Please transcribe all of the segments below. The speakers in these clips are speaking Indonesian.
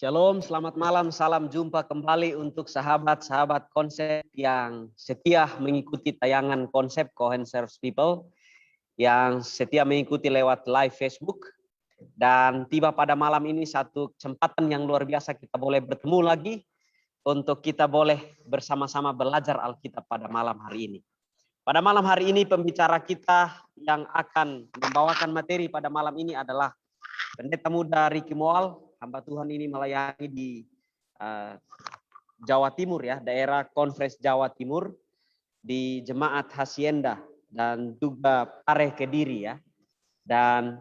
Shalom, selamat malam, salam jumpa kembali untuk sahabat-sahabat konsep yang setia mengikuti tayangan konsep Cohen Serves People, yang setia mengikuti lewat live Facebook. Dan tiba pada malam ini satu kesempatan yang luar biasa, kita boleh bertemu lagi untuk kita boleh bersama-sama belajar Alkitab pada malam hari ini. Pada malam hari ini pembicara kita yang akan membawakan materi pada malam ini adalah Pendeta Muda Ricky Moal. Hamba Tuhan ini melayani di Jawa Timur ya, daerah Konfres Jawa Timur di Jemaat Hacienda dan juga Pareh Kediri ya. Dan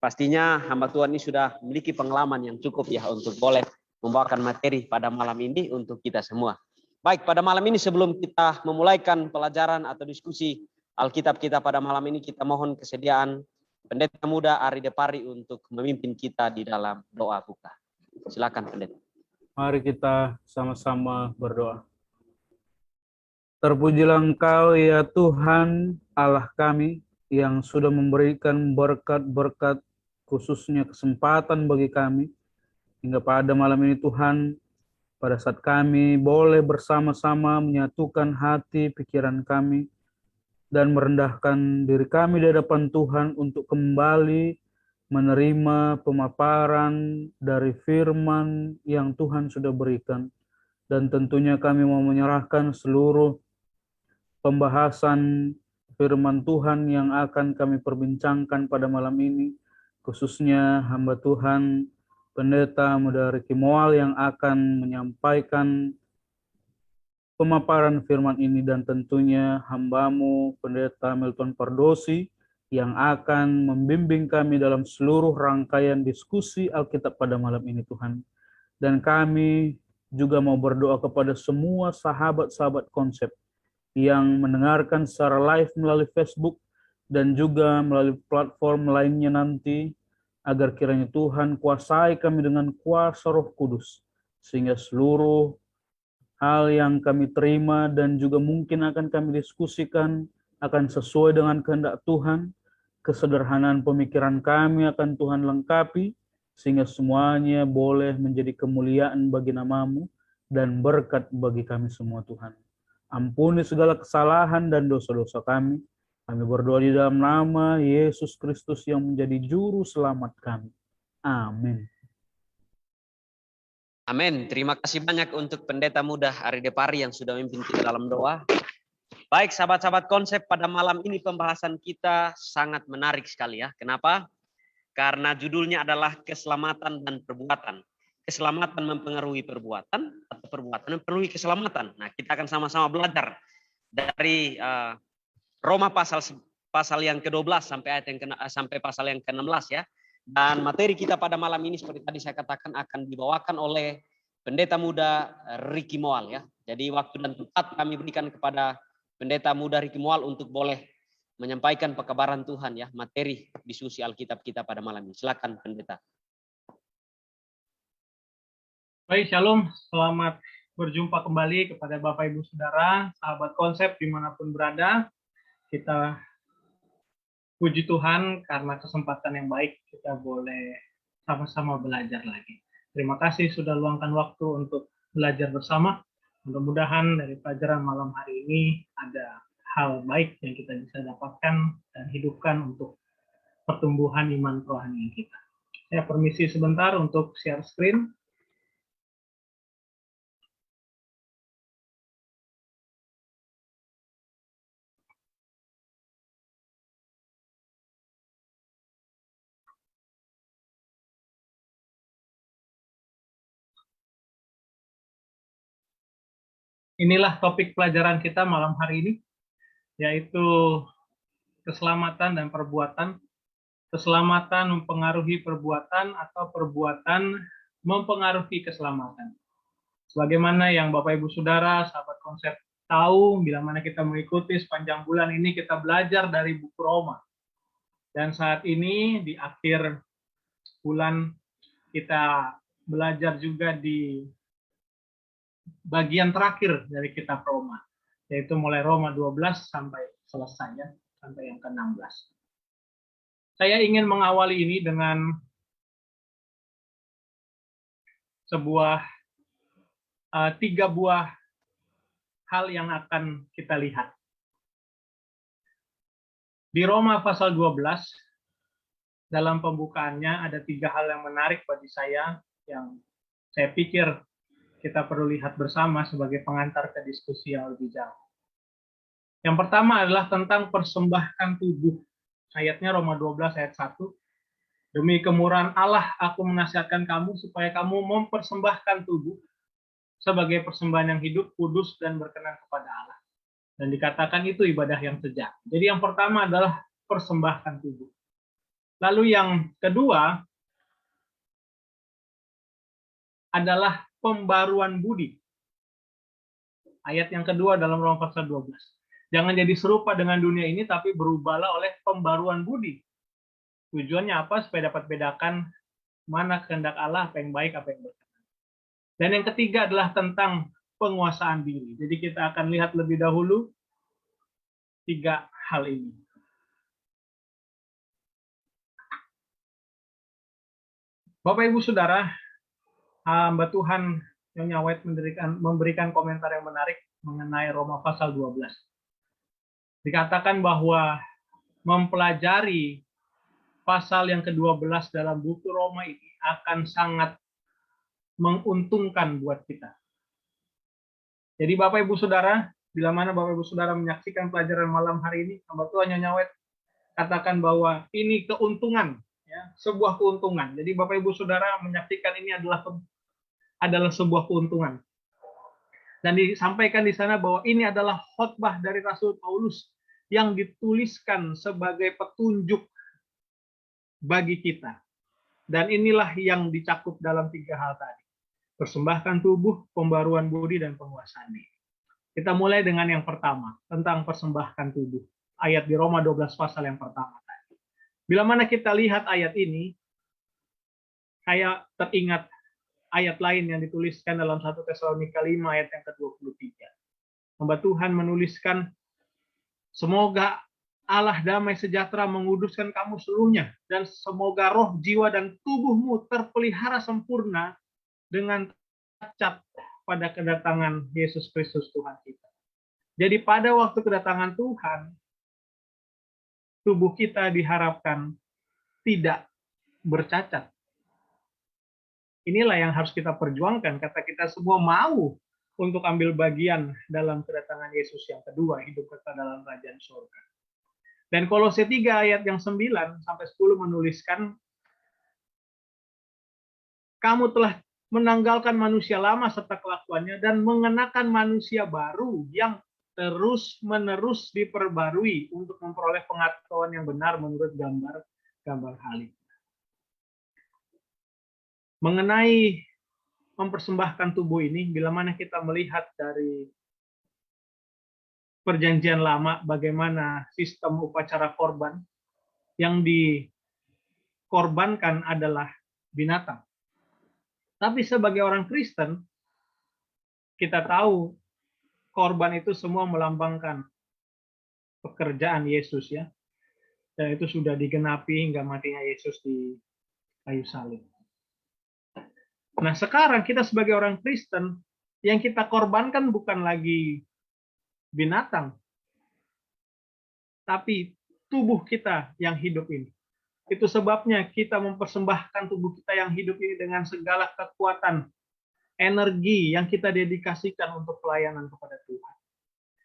pastinya hamba Tuhan ini sudah memiliki pengalaman yang cukup ya untuk boleh membawakan materi pada malam ini untuk kita semua. Baik, pada malam ini sebelum kita memulaikan pelajaran atau diskusi Alkitab kita pada malam ini, kita mohon kesediaan Pendeta Muda Ari Depari untuk memimpin kita di dalam doa buka. Silakan Pendeta. Mari kita sama-sama berdoa. Terpujilah Engkau ya Tuhan Allah kami yang sudah memberikan berkat-berkat khususnya kesempatan bagi kami hingga pada malam ini Tuhan, pada saat kami boleh bersama-sama menyatukan hati pikiran kami dan merendahkan diri kami di hadapan Tuhan untuk kembali menerima pemaparan dari firman yang Tuhan sudah berikan. Dan tentunya kami mau menyerahkan seluruh pembahasan firman Tuhan yang akan kami perbincangkan pada malam ini, khususnya hamba Tuhan Pendeta Muda Ricky Moal yang akan menyampaikan pemaparan firman ini, dan tentunya hambamu Pendeta Milton Pardosi yang akan membimbing kami dalam seluruh rangkaian diskusi Alkitab pada malam ini Tuhan. Dan kami juga mau berdoa kepada semua sahabat-sahabat konsep yang mendengarkan secara live melalui Facebook dan juga melalui platform lainnya nanti, agar kiranya Tuhan kuasai kami dengan kuasa Roh Kudus, sehingga seluruh hal yang kami terima dan juga mungkin akan kami diskusikan akan sesuai dengan kehendak Tuhan. Kesederhanaan pemikiran kami akan Tuhan lengkapi, sehingga semuanya boleh menjadi kemuliaan bagi nama-Mu dan berkat bagi kami semua Tuhan. Ampuni segala kesalahan dan dosa-dosa kami. Kami berdoa di dalam nama Yesus Kristus yang menjadi juru selamat kami. Amin. Amin. Terima kasih banyak untuk Pendeta Muda Ari Depari yang sudah memimpin kita dalam doa. Baik, sahabat-sahabat konsep, pada malam ini pembahasan kita sangat menarik sekali ya. Kenapa? Karena judulnya adalah keselamatan dan perbuatan. Keselamatan mempengaruhi perbuatan atau perbuatan mempengaruhi keselamatan. Nah, kita akan sama-sama belajar dari Roma pasal yang ke-12 sampai pasal yang ke-16 ya. Dan materi kita pada malam ini seperti tadi saya katakan akan dibawakan oleh Pendeta Muda Ricky Moal ya. Jadi waktu dan tempat kami berikan kepada Pendeta Muda Ricky Moal untuk boleh menyampaikan pekabaran Tuhan ya, materi diskusi Alkitab kita pada malam ini. Silakan Pendeta. Baik, shalom. Selamat berjumpa kembali kepada Bapak Ibu Saudara, sahabat konsep dimanapun berada. Kita puji Tuhan karena kesempatan yang baik kita boleh sama-sama belajar lagi. Terima kasih sudah luangkan waktu untuk belajar bersama. Mudah-mudahan dari pelajaran malam hari ini ada hal baik yang kita bisa dapatkan dan hidupkan untuk pertumbuhan iman rohani kita. Saya permisi sebentar untuk share screen. Inilah topik pelajaran kita malam hari ini, yaitu keselamatan dan perbuatan. Keselamatan mempengaruhi perbuatan atau perbuatan mempengaruhi keselamatan. Sebagaimana yang Bapak Ibu Saudara, sahabat konsep tahu, bila mana kita mengikuti sepanjang bulan ini kita belajar dari buku Roma. Dan saat ini di akhir bulan kita belajar juga di bagian terakhir dari kitab Roma, yaitu mulai Roma 12 sampai selesai ya, sampai yang ke-16. Saya ingin mengawali ini dengan tiga buah hal yang akan kita lihat. Di Roma pasal 12, dalam pembukaannya ada tiga hal yang menarik bagi saya, yang saya pikir kita perlu lihat bersama sebagai pengantar ke diskusi yang lebih jauh. Yang pertama adalah tentang persembahkan tubuh. Ayatnya Roma 12 ayat 1. Demi kemurahan Allah, aku menasihatkan kamu supaya kamu mempersembahkan tubuh sebagai persembahan yang hidup, kudus, dan berkenan kepada Allah. Dan dikatakan itu ibadah yang sejak. Jadi yang pertama adalah persembahkan tubuh. Lalu yang kedua adalah pembaruan budi. Ayat yang kedua dalam Roma pasal 12. Jangan jadi serupa dengan dunia ini, tapi berubahlah oleh pembaruan budi. Tujuannya apa? Supaya dapat bedakan mana kehendak Allah, apa yang baik, apa yang berkenan. Dan yang ketiga adalah tentang penguasaan diri. Jadi kita akan lihat lebih dahulu tiga hal ini. Bapak Ibu Saudara, hamba Tuhan Nyonya White memberikan komentar yang menarik mengenai Roma pasal 12. Dikatakan bahwa mempelajari pasal yang ke-12 dalam buku Roma ini akan sangat menguntungkan buat kita. Jadi Bapak Ibu Saudara, bila mana Bapak Ibu Saudara menyaksikan pelajaran malam hari ini, hamba Tuhan Nyonya White katakan bahwa ini keuntungan, ya, sebuah keuntungan. Jadi Bapak Ibu Saudara menyaksikan ini adalah sebuah keuntungan. Dan disampaikan di sana bahwa ini adalah khotbah dari Rasul Paulus yang dituliskan sebagai petunjuk bagi kita. Dan inilah yang dicakup dalam tiga hal tadi. Persembahkan tubuh, pembaruan budi, dan penguasaan diri. Kita mulai dengan yang pertama, tentang persembahkan tubuh. Ayat di Roma 12 pasal yang pertama tadi. Bila mana kita lihat ayat ini, saya teringat ayat lain yang dituliskan dalam 1 Tesalonika 5 ayat yang ke-23. Hamba Tuhan menuliskan, semoga Allah damai sejahtera menguduskan kamu seluruhnya, dan semoga roh, jiwa, dan tubuhmu terpelihara sempurna dengan cacat pada kedatangan Yesus Kristus Tuhan kita. Jadi pada waktu kedatangan Tuhan, tubuh kita diharapkan tidak bercacat. Inilah yang harus kita perjuangkan, kata kita semua mau untuk ambil bagian dalam kedatangan Yesus yang kedua, hidup kekal dalam kerajaan surga. Dan Kolose 3 ayat yang 9 sampai 10 menuliskan, kamu telah menanggalkan manusia lama serta kelakuannya dan mengenakan manusia baru yang terus-menerus diperbarui untuk memperoleh pengetahuan yang benar menurut gambar halim. Mengenai mempersembahkan tubuh ini, bila mana kita melihat dari perjanjian lama, bagaimana sistem upacara korban, yang dikorbankan adalah binatang. Tapi sebagai orang Kristen, kita tahu korban itu semua melambangkan pekerjaan Yesus, ya. Dan itu sudah digenapi hingga matinya Yesus di kayu salib. Nah, sekarang kita sebagai orang Kristen, yang kita korbankan bukan lagi binatang, tapi tubuh kita yang hidup ini. Itu sebabnya kita mempersembahkan tubuh kita yang hidup ini dengan segala kekuatan, energi yang kita dedikasikan untuk pelayanan kepada Tuhan.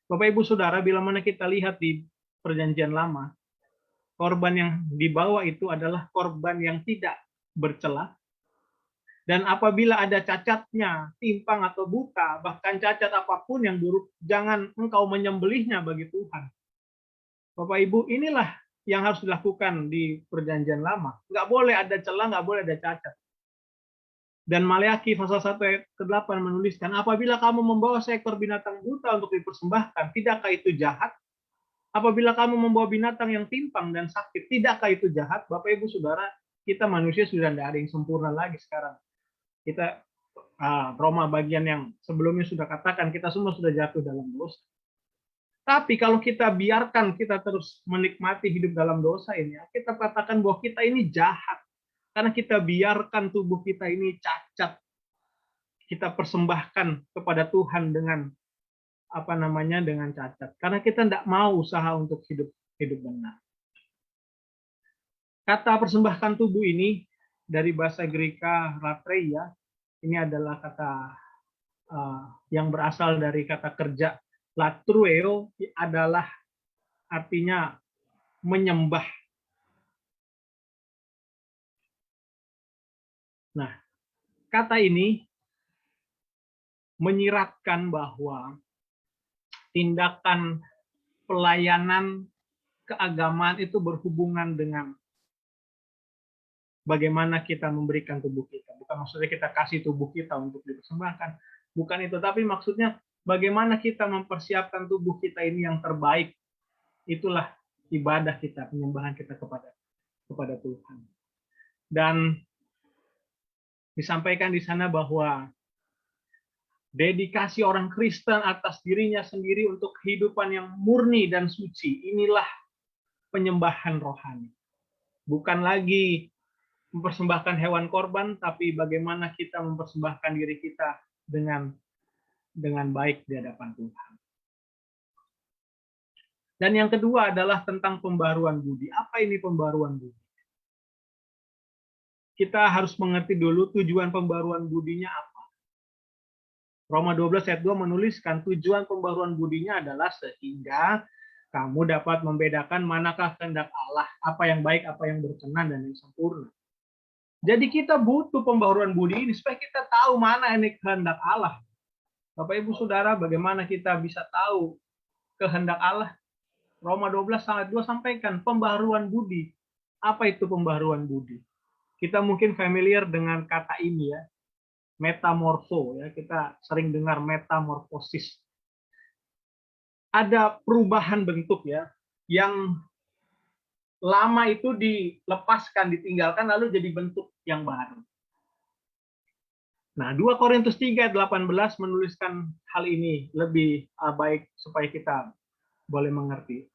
Bapak Ibu Saudara, bila mana kita lihat di perjanjian lama, korban yang dibawa itu adalah korban yang tidak bercela. Dan apabila ada cacatnya, timpang atau buta, bahkan cacat apapun yang buruk, jangan engkau menyembelihnya bagi Tuhan. Bapak Ibu, inilah yang harus dilakukan di perjanjian lama. Nggak boleh ada celah, nggak boleh ada cacat. Dan Maleakhi pasal 1 ayat ke-8 menuliskan, apabila kamu membawa seekor binatang buta untuk dipersembahkan, tidakkah itu jahat? Apabila kamu membawa binatang yang timpang dan sakit, tidakkah itu jahat? Bapak Ibu Saudara, kita manusia sudah tidak ada yang sempurna lagi sekarang. Kita Roma bagian yang sebelumnya sudah katakan, kita semua sudah jatuh dalam dosa. Tapi kalau kita biarkan kita terus menikmati hidup dalam dosa ini, kita katakan bahwa kita ini jahat. Karena kita biarkan tubuh kita ini cacat. kita persembahkan kepada Tuhan dengan dengan cacat, karena kita tidak mau usaha untuk hidup benar. Kata persembahkan tubuh ini dari bahasa Greka latreia, ini adalah kata yang berasal dari kata kerja latrueo, adalah artinya menyembah. Nah, kata ini menyiratkan bahwa tindakan pelayanan keagamaan itu berhubungan dengan bagaimana kita memberikan tubuh kita. Bukan maksudnya kita kasih tubuh kita untuk dipersembahkan. Bukan itu, tapi maksudnya bagaimana kita mempersiapkan tubuh kita ini yang terbaik. Itulah ibadah kita, penyembahan kita kepada Tuhan. Dan disampaikan di sana bahwa dedikasi orang Kristen atas dirinya sendiri untuk kehidupan yang murni dan suci, inilah penyembahan rohani. Bukan lagi mempersembahkan hewan korban, tapi bagaimana kita mempersembahkan diri kita dengan baik di hadapan Tuhan. Dan yang kedua adalah tentang pembaruan budi. Apa ini pembaruan budi? Kita harus mengerti dulu tujuan pembaruan budinya apa. Roma 12 ayat 2 menuliskan tujuan pembaruan budinya adalah sehingga kamu dapat membedakan manakah kehendak Allah, apa yang baik, apa yang berkenan, dan yang sempurna. Jadi kita butuh pembaruan budi ini supaya kita tahu mana ini kehendak Allah. Bapak Ibu Saudara, bagaimana kita bisa tahu kehendak Allah? Roma 12 ayat 2 sampaikan pembaruan budi. Apa itu pembaruan budi? Kita mungkin familiar dengan kata ini ya. Metamorfo, ya, kita sering dengar metamorfosis. Ada perubahan bentuk ya, yang lama itu dilepaskan, ditinggalkan, lalu jadi bentuk yang baru. Nah, 2 Korintus 3 ayat 18 menuliskan hal ini lebih baik supaya kita boleh mengerti.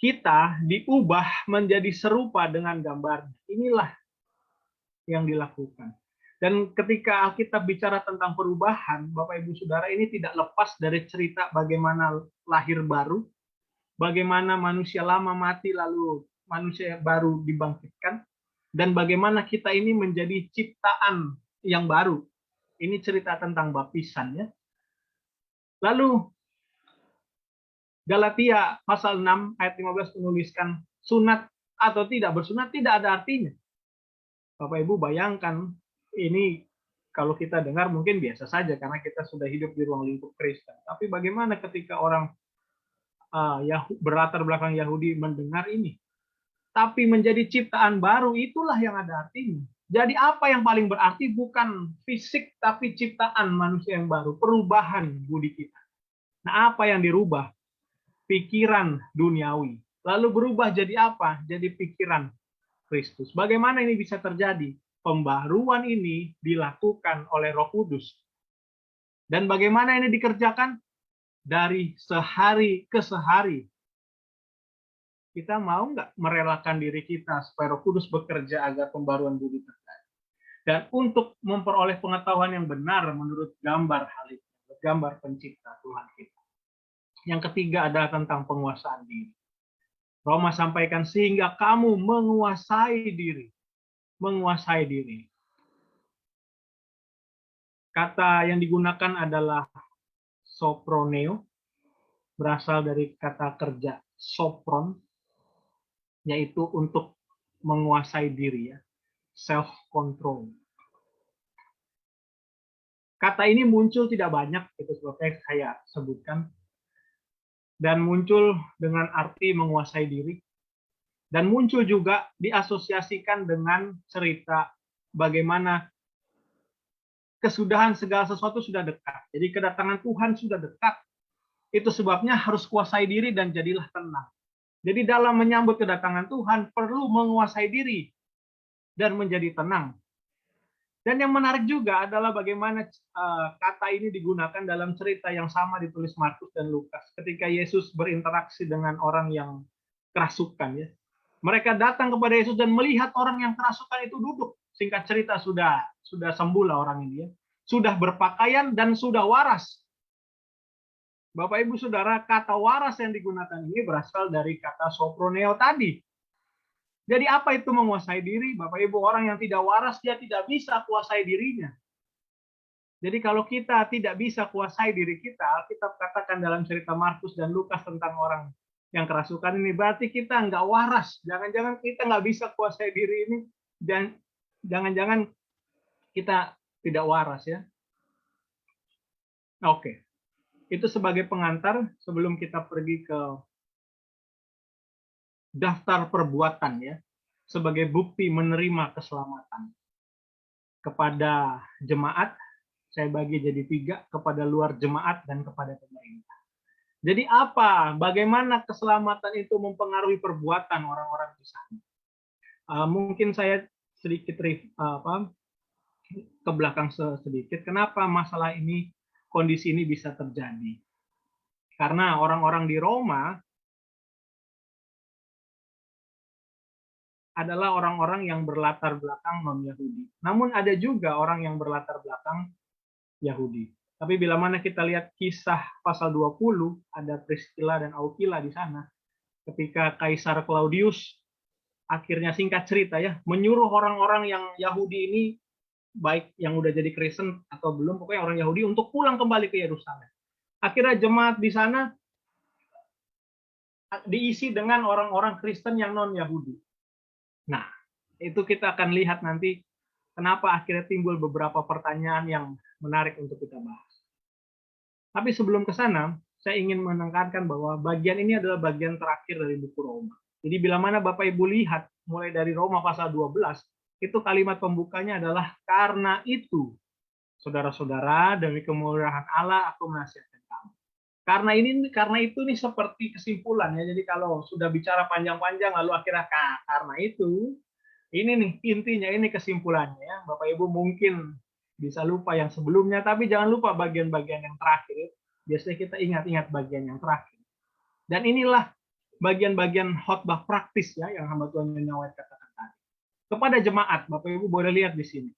Kita diubah menjadi serupa dengan gambarnya. Inilah yang dilakukan. Dan ketika Alkitab bicara tentang perubahan, Bapak Ibu Saudara, ini tidak lepas dari cerita bagaimana lahir baru, bagaimana manusia lama mati lalu manusia baru dibangkitkan, dan bagaimana kita ini menjadi ciptaan yang baru. Ini cerita tentang baptisan ya. Lalu Galatia pasal 6 ayat 15 menuliskan sunat atau tidak bersunat tidak ada artinya. Bapak Ibu bayangkan, ini kalau kita dengar mungkin biasa saja karena kita sudah hidup di ruang lingkup Kristen. Tapi bagaimana ketika orang berlatar belakang Yahudi mendengar ini? Tapi menjadi ciptaan baru, itulah yang ada artinya. Jadi apa yang paling berarti bukan fisik, tapi ciptaan manusia yang baru. Perubahan budi kita. Nah, apa yang dirubah? Pikiran duniawi. Lalu berubah jadi apa? Jadi pikiran Kristus. Bagaimana ini bisa terjadi? Pembaruan ini dilakukan oleh Roh Kudus. Dan bagaimana ini dikerjakan? Dari sehari ke sehari. Kita mau nggak merelakan diri kita supaya Roh Kudus bekerja agar pembaruan budi terjadi? Dan untuk memperoleh pengetahuan yang benar menurut gambar hal itu, gambar pencipta Tuhan kita. Yang ketiga adalah tentang penguasaan diri. Roma sampaikan sehingga kamu menguasai diri. Menguasai diri. Kata yang digunakan adalah soproneo, berasal dari kata kerja sopron, yaitu untuk menguasai diri, ya, self control. Kata ini muncul tidak banyak, itu sebabnya saya sebutkan, dan muncul dengan arti menguasai diri. Dan muncul juga diasosiasikan dengan cerita bagaimana kesudahan segala sesuatu sudah dekat. Jadi kedatangan Tuhan sudah dekat. Itu sebabnya harus kuasai diri dan jadilah tenang. Jadi dalam menyambut kedatangan Tuhan perlu menguasai diri dan menjadi tenang. Dan yang menarik juga adalah bagaimana kata ini digunakan dalam cerita yang sama ditulis Markus dan Lukas. Ketika Yesus berinteraksi dengan orang yang kerasukan, ya. Mereka datang kepada Yesus dan melihat orang yang kerasukan itu duduk. Singkat cerita sudah sembuh lah orang ini, ya. sudah berpakaian, dan sudah waras. Bapak Ibu Saudara, kata waras yang digunakan ini berasal dari kata soproneo tadi. Jadi apa itu menguasai diri? Bapak Ibu, orang yang tidak waras, dia tidak bisa kuasai dirinya. Jadi kalau kita tidak bisa kuasai diri kita, Alkitab katakan dalam cerita Markus dan Lukas tentang orang yang kerasukan ini, berarti kita nggak waras. Jangan-jangan kita nggak bisa kuasai diri ini, dan jangan-jangan kita tidak waras ya. Oke, itu sebagai pengantar sebelum kita pergi ke daftar perbuatan ya, sebagai bukti menerima keselamatan. Kepada jemaat, saya bagi jadi 3, kepada luar jemaat dan kepada pemerintah. Jadi apa? Bagaimana keselamatan itu mempengaruhi perbuatan orang-orang di sana? Mungkin saya sedikit ke belakang sedikit. Kenapa masalah ini, kondisi ini bisa terjadi? Karena orang-orang di Roma adalah orang-orang yang berlatar belakang non-Yahudi. Namun ada juga orang yang berlatar belakang Yahudi. Tapi bila mana kita lihat kisah pasal 20, ada Priscilla dan Aquila di sana. Ketika Kaisar Claudius, akhirnya singkat cerita ya, menyuruh orang-orang yang Yahudi ini, baik yang udah jadi Kristen atau belum, pokoknya orang Yahudi untuk pulang kembali ke Yerusalem. Akhirnya jemaat di sana diisi dengan orang-orang Kristen yang non-Yahudi. Nah, itu kita akan lihat nanti kenapa akhirnya timbul beberapa pertanyaan yang menarik untuk kita bahas. Tapi sebelum ke sana, saya ingin menekankan bahwa bagian ini adalah bagian terakhir dari buku Roma. Jadi bila mana Bapak Ibu lihat mulai dari Roma pasal 12, itu kalimat pembukanya adalah karena itu, saudara-saudara, demi kemurahan Allah aku menasihatkan kamu. Karena itu nih seperti kesimpulan ya. Jadi kalau sudah bicara panjang-panjang lalu akhirnya karena itu, ini nih intinya, ini kesimpulannya ya. Bapak Ibu mungkin bisa lupa yang sebelumnya, tapi jangan lupa bagian-bagian yang terakhir. Biasanya kita ingat-ingat bagian yang terakhir. Dan inilah bagian-bagian khotbah praktis ya yang hamba Tuhan Nyonya White katakan tadi. Kepada jemaat, Bapak Ibu boleh lihat di sini.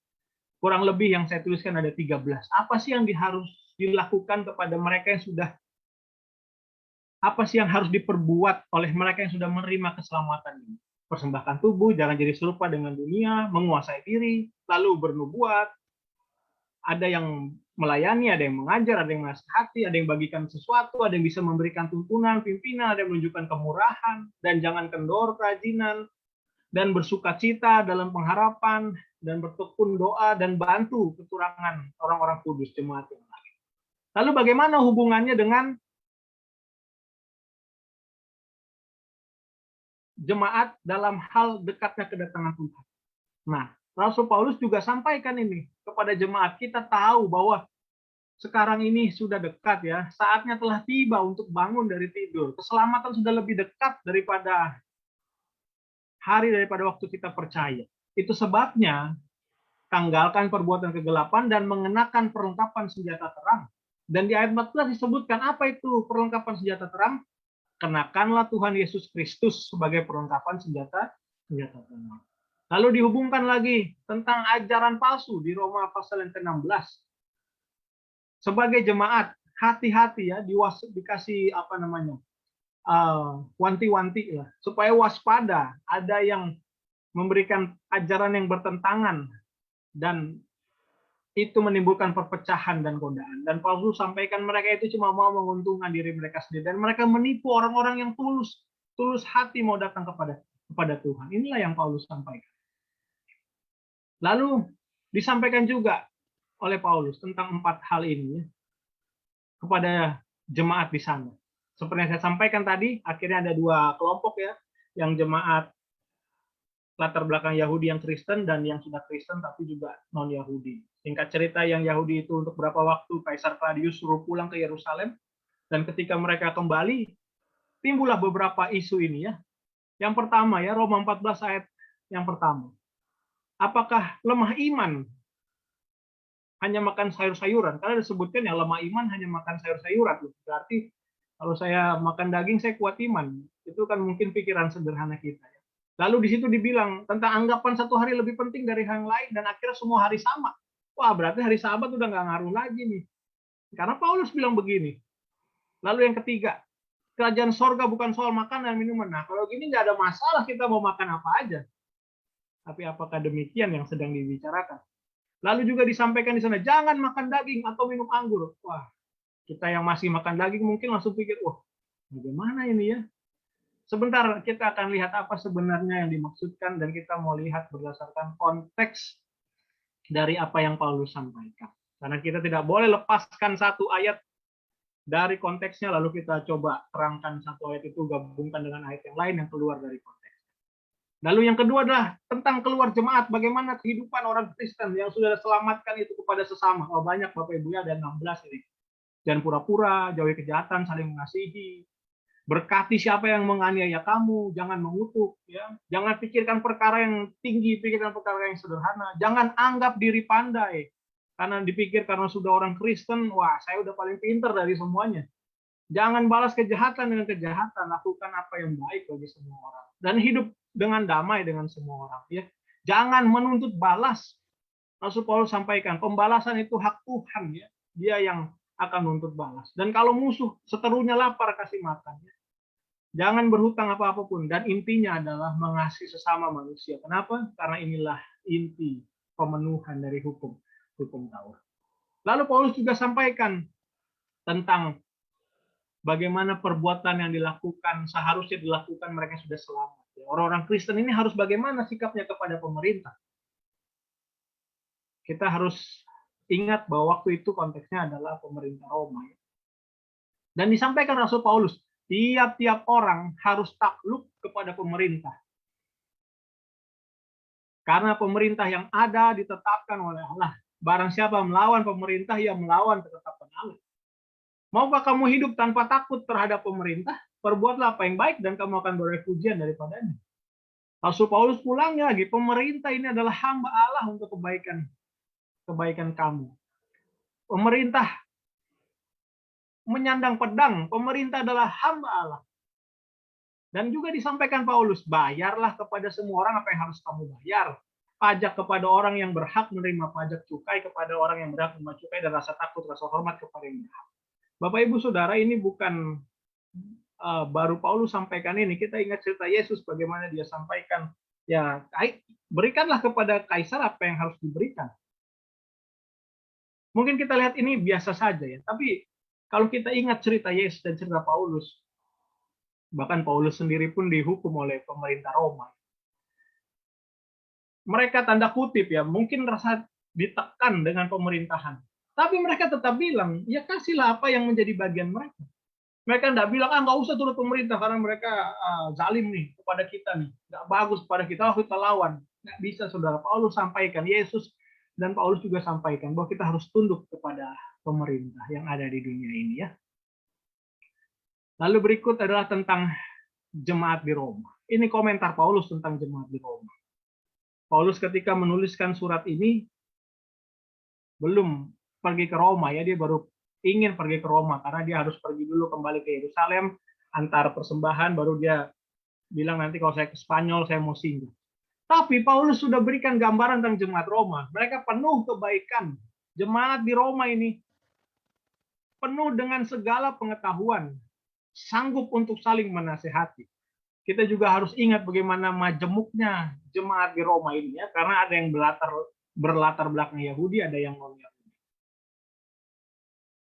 Kurang lebih yang saya tuliskan ada 13. Apa sih yang harus dilakukan kepada mereka yang sudah, apa sih yang harus diperbuat oleh mereka yang sudah menerima keselamatan ini? Persembahkan tubuh, jangan jadi serupa dengan dunia, menguasai diri, lalu bernubuat, ada yang melayani, ada yang mengajar, ada yang menasihati, ada yang bagikan sesuatu, ada yang bisa memberikan tuntunan, pimpinan, ada yang menunjukkan kemurahan, dan jangan kendor kerajinan, dan bersukacita dalam pengharapan, dan bertekun doa, dan bantu kecurangan orang-orang kudus jemaat yang lain. Lalu bagaimana hubungannya dengan jemaat dalam hal dekatnya kedatangan Tuhan? Nah, Rasul Paulus juga sampaikan ini kepada jemaat. Kita tahu bahwa sekarang ini sudah dekat ya, saatnya telah tiba untuk bangun dari tidur. Keselamatan sudah lebih dekat daripada waktu kita percaya. Itu sebabnya tanggalkan perbuatan kegelapan dan mengenakan perlengkapan senjata terang. Dan di ayat 14 disebutkan apa itu perlengkapan senjata terang? Kenakanlah Tuhan Yesus Kristus sebagai perlengkapan senjata terang. Lalu dihubungkan lagi tentang ajaran palsu di Roma pasal yang ke-16. Sebagai jemaat, hati-hati ya, dikasih wanti-wanti lah, supaya waspada. Ada yang memberikan ajaran yang bertentangan dan itu menimbulkan perpecahan dan godaan. Dan Paulus sampaikan mereka itu cuma mau menguntungkan diri mereka sendiri dan mereka menipu orang-orang yang tulus hati mau datang kepada Tuhan. Inilah yang Paulus sampaikan. Lalu disampaikan juga oleh Paulus tentang 4 hal ini ya, kepada jemaat di sana. Seperti yang saya sampaikan tadi, akhirnya ada 2 kelompok ya, yang jemaat latar belakang Yahudi yang Kristen dan yang sudah Kristen tapi juga non-Yahudi. Singkat cerita, yang Yahudi itu untuk berapa waktu Kaisar Claudius suruh pulang ke Yerusalem, dan ketika mereka kembali, timbullah beberapa isu ini ya. Yang pertama ya, Roma 14 ayat yang pertama. Apakah lemah iman hanya makan sayur-sayuran? Karena disebutkan ya lemah iman hanya makan sayur-sayuran. Berarti kalau saya makan daging saya kuat iman. Itu kan mungkin pikiran sederhana kita. Ya. Lalu di situ dibilang tentang anggapan satu hari lebih penting dari yang lain dan akhirnya semua hari sama. Wah, berarti hari Sabat udah nggak ngaruh lagi nih. Karena Paulus bilang begini. Lalu yang ketiga, kerajaan sorga bukan soal makan dan minuman. Nah, kalau gini nggak ada masalah kita mau makan apa aja. Tapi apakah demikian yang sedang dibicarakan? Lalu juga disampaikan di sana, jangan makan daging atau minum anggur. Wah, kita yang masih makan daging mungkin langsung pikir, wah, bagaimana ini ya? Sebentar, kita akan lihat apa sebenarnya yang dimaksudkan dan kita mau lihat berdasarkan konteks dari apa yang Paulus sampaikan. Karena kita tidak boleh lepaskan satu ayat dari konteksnya, lalu kita coba terangkan satu ayat itu, gabungkan dengan ayat yang lain yang keluar dari konteks. Lalu yang kedua adalah tentang keluar jemaat, bagaimana kehidupan orang Kristen yang sudah diselamatkan itu kepada sesama. Oh, banyak Bapak Ibu ya, ada 16 ini. Jangan pura-pura, jauhi kejahatan, saling mengasihi. Berkati siapa yang menganiaya kamu, jangan mengutuk, ya. Jangan pikirkan perkara yang tinggi, pikirkan perkara yang sederhana. Jangan anggap diri pandai. Karena dipikir karena sudah orang Kristen, wah, saya udah paling pintar dari semuanya. Jangan balas kejahatan dengan kejahatan, lakukan apa yang baik bagi semua orang. Dan hidup dengan damai dengan semua orang, ya. Jangan menuntut balas. Rasul Paulus sampaikan, pembalasan itu hak Tuhan, ya. Dia yang akan menuntut balas. Dan kalau musuh seterunya lapar, kasih makan, ya. Jangan berhutang apa-apapun. Dan intinya adalah mengasihi sesama manusia. Kenapa? Karena inilah inti pemenuhan dari hukum Taurat. Lalu Paulus juga sampaikan tentang bagaimana perbuatan yang dilakukan seharusnya dilakukan mereka sudah selamat. Orang-orang Kristen ini harus bagaimana sikapnya kepada pemerintah. Kita harus ingat bahwa waktu itu konteksnya adalah pemerintah Roma. Dan disampaikan Rasul Paulus, tiap-tiap orang harus takluk kepada pemerintah. Karena pemerintah yang ada ditetapkan oleh Allah. Barang siapa melawan pemerintah, ia melawan ketetapan Allah. Maukah kamu hidup tanpa takut terhadap pemerintah? Perbuatlah apa yang baik dan kamu akan beroleh pujian daripadanya. Rasul Paulus pulangnya lagi, pemerintah ini adalah hamba Allah untuk kebaikan kamu. Pemerintah menyandang pedang, pemerintah adalah hamba Allah. Dan juga disampaikan Paulus, bayarlah kepada semua orang apa yang harus kamu bayar. Pajak kepada orang yang berhak menerima pajak, cukai kepada orang yang berhak menerima cukai, dan rasa takut, rasa hormat kepada yang berhak. Bapak Ibu Saudara, ini bukan baru Paulus sampaikan ini. Kita ingat cerita Yesus bagaimana dia sampaikan, ya berikanlah kepada kaisar apa yang harus diberikan. Mungkin kita lihat ini biasa saja ya, tapi kalau kita ingat cerita Yesus dan cerita Paulus, bahkan Paulus sendiri pun dihukum oleh pemerintah Roma. Mereka tanda kutip ya, mungkin rasa ditekan dengan pemerintahan. Tapi mereka tetap bilang, ya kasihlah apa yang menjadi bagian mereka. Mereka tidak bilang, nggak usah turut pemerintah karena mereka zalim nih kepada kita nih, nggak bagus kepada kita, kita lawan. Nggak bisa, saudara. Paulus sampaikan, Yesus dan Paulus juga sampaikan bahwa kita harus tunduk kepada pemerintah yang ada di dunia ini ya. Lalu berikut adalah tentang jemaat di Roma. Ini komentar Paulus tentang jemaat di Roma. Paulus ketika menuliskan surat ini belum pergi ke Roma ya, dia baru ingin pergi ke Roma karena dia harus pergi dulu kembali ke Yerusalem antar persembahan, baru dia bilang nanti kalau saya ke Spanyol saya mau singgah. Tapi Paulus sudah berikan gambaran tentang jemaat Roma. Mereka penuh kebaikan. Jemaat di Roma ini penuh dengan segala pengetahuan, sanggup untuk saling menasehati. Kita juga harus ingat bagaimana majemuknya jemaat di Roma ini ya, karena ada yang berlatar belakang Yahudi, ada yang non-Yahudi.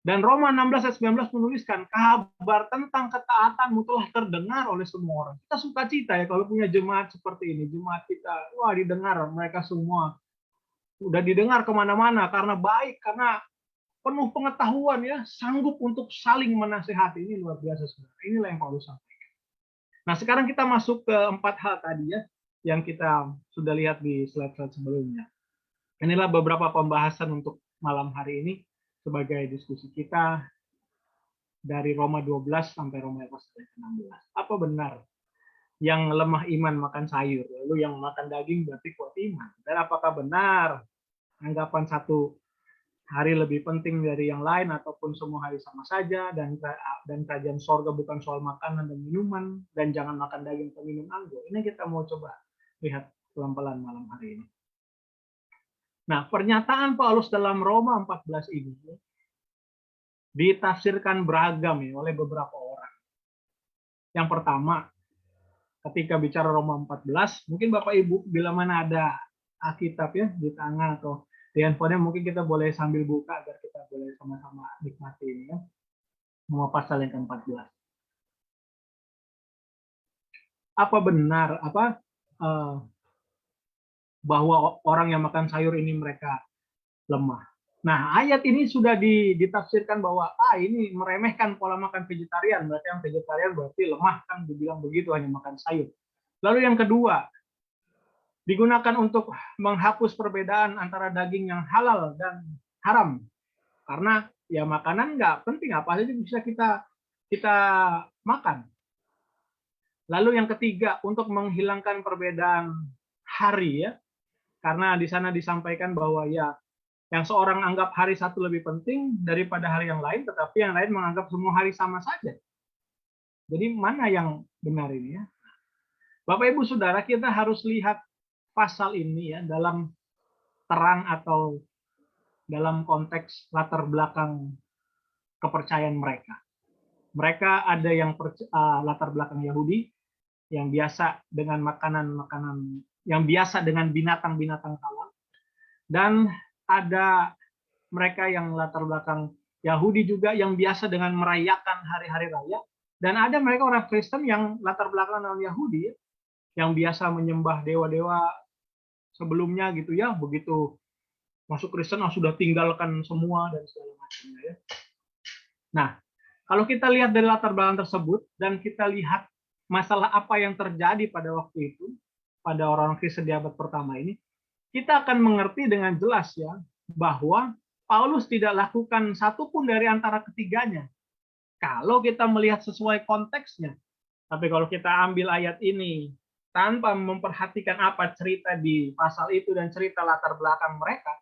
Dan Roma 16 ayat 19 menuliskan, kabar tentang ketaatan telah terdengar oleh semua orang. Kita sukacita ya kalau punya jemaat seperti ini. Jemaat kita, wah didengar, mereka semua udah didengar kemana-mana karena baik, karena penuh pengetahuan ya, sanggup untuk saling menasehati. Ini luar biasa saudara. Inilah yang Paulus sampaikan. Nah sekarang kita masuk ke 4 hal tadi ya, yang kita sudah lihat di slide-slide sebelumnya. Inilah beberapa pembahasan untuk malam hari ini sebagai diskusi kita dari Roma 12 sampai Roma 16. Apa benar yang lemah iman makan sayur, lalu yang makan daging berarti kuat iman? Dan apakah benar anggapan satu hari lebih penting dari yang lain ataupun semua hari sama saja, dan kerajaan sorga bukan soal makanan dan minuman, dan jangan makan daging atau minum anggur? Ini kita mau coba lihat pelan-pelan malam hari ini. Nah, pernyataan Paulus dalam Roma 14 ini ditafsirkan beragam ya oleh beberapa orang. Yang pertama, ketika bicara Roma 14, mungkin Bapak Ibu bila mana ada Alkitab ya di tangan atau di handphone, mungkin kita boleh sambil buka agar kita boleh sama-sama nikmati ini ya. Roma pasal yang ke-14. Apa benar bahwa orang yang makan sayur ini mereka lemah? Nah, ayat ini sudah ditafsirkan bahwa ini meremehkan pola makan vegetarian. Berarti yang vegetarian berarti lemah, kan dibilang begitu, hanya makan sayur. Lalu yang kedua, digunakan untuk menghapus perbedaan antara daging yang halal dan haram. Karena ya makanan nggak penting, apa saja bisa kita makan. Lalu yang ketiga, untuk menghilangkan perbedaan hari ya. Karena di sana disampaikan bahwa ya yang seorang anggap hari satu lebih penting daripada hari yang lain, tetapi yang lain menganggap semua hari sama saja. Jadi mana yang benar ini ya? Bapak Ibu Saudara, kita harus lihat pasal ini ya dalam terang atau dalam konteks latar belakang kepercayaan mereka. Mereka ada yang latar belakang Yahudi yang biasa dengan makanan-makanan, yang biasa dengan binatang-binatang halal, dan ada mereka yang latar belakang Yahudi juga yang biasa dengan merayakan hari-hari raya, dan ada mereka orang Kristen yang latar belakang non Yahudi yang biasa menyembah dewa-dewa sebelumnya gitu ya, begitu masuk Kristen sudah tinggalkan semua dan segala macamnya ya. Nah, kalau kita lihat dari latar belakang tersebut dan kita lihat masalah apa yang terjadi pada waktu itu pada orang Kristen di abad pertama ini, kita akan mengerti dengan jelas ya bahwa Paulus tidak lakukan satupun dari antara ketiganya. Kalau kita melihat sesuai konteksnya. Tapi kalau kita ambil ayat ini tanpa memperhatikan apa cerita di pasal itu dan cerita latar belakang mereka,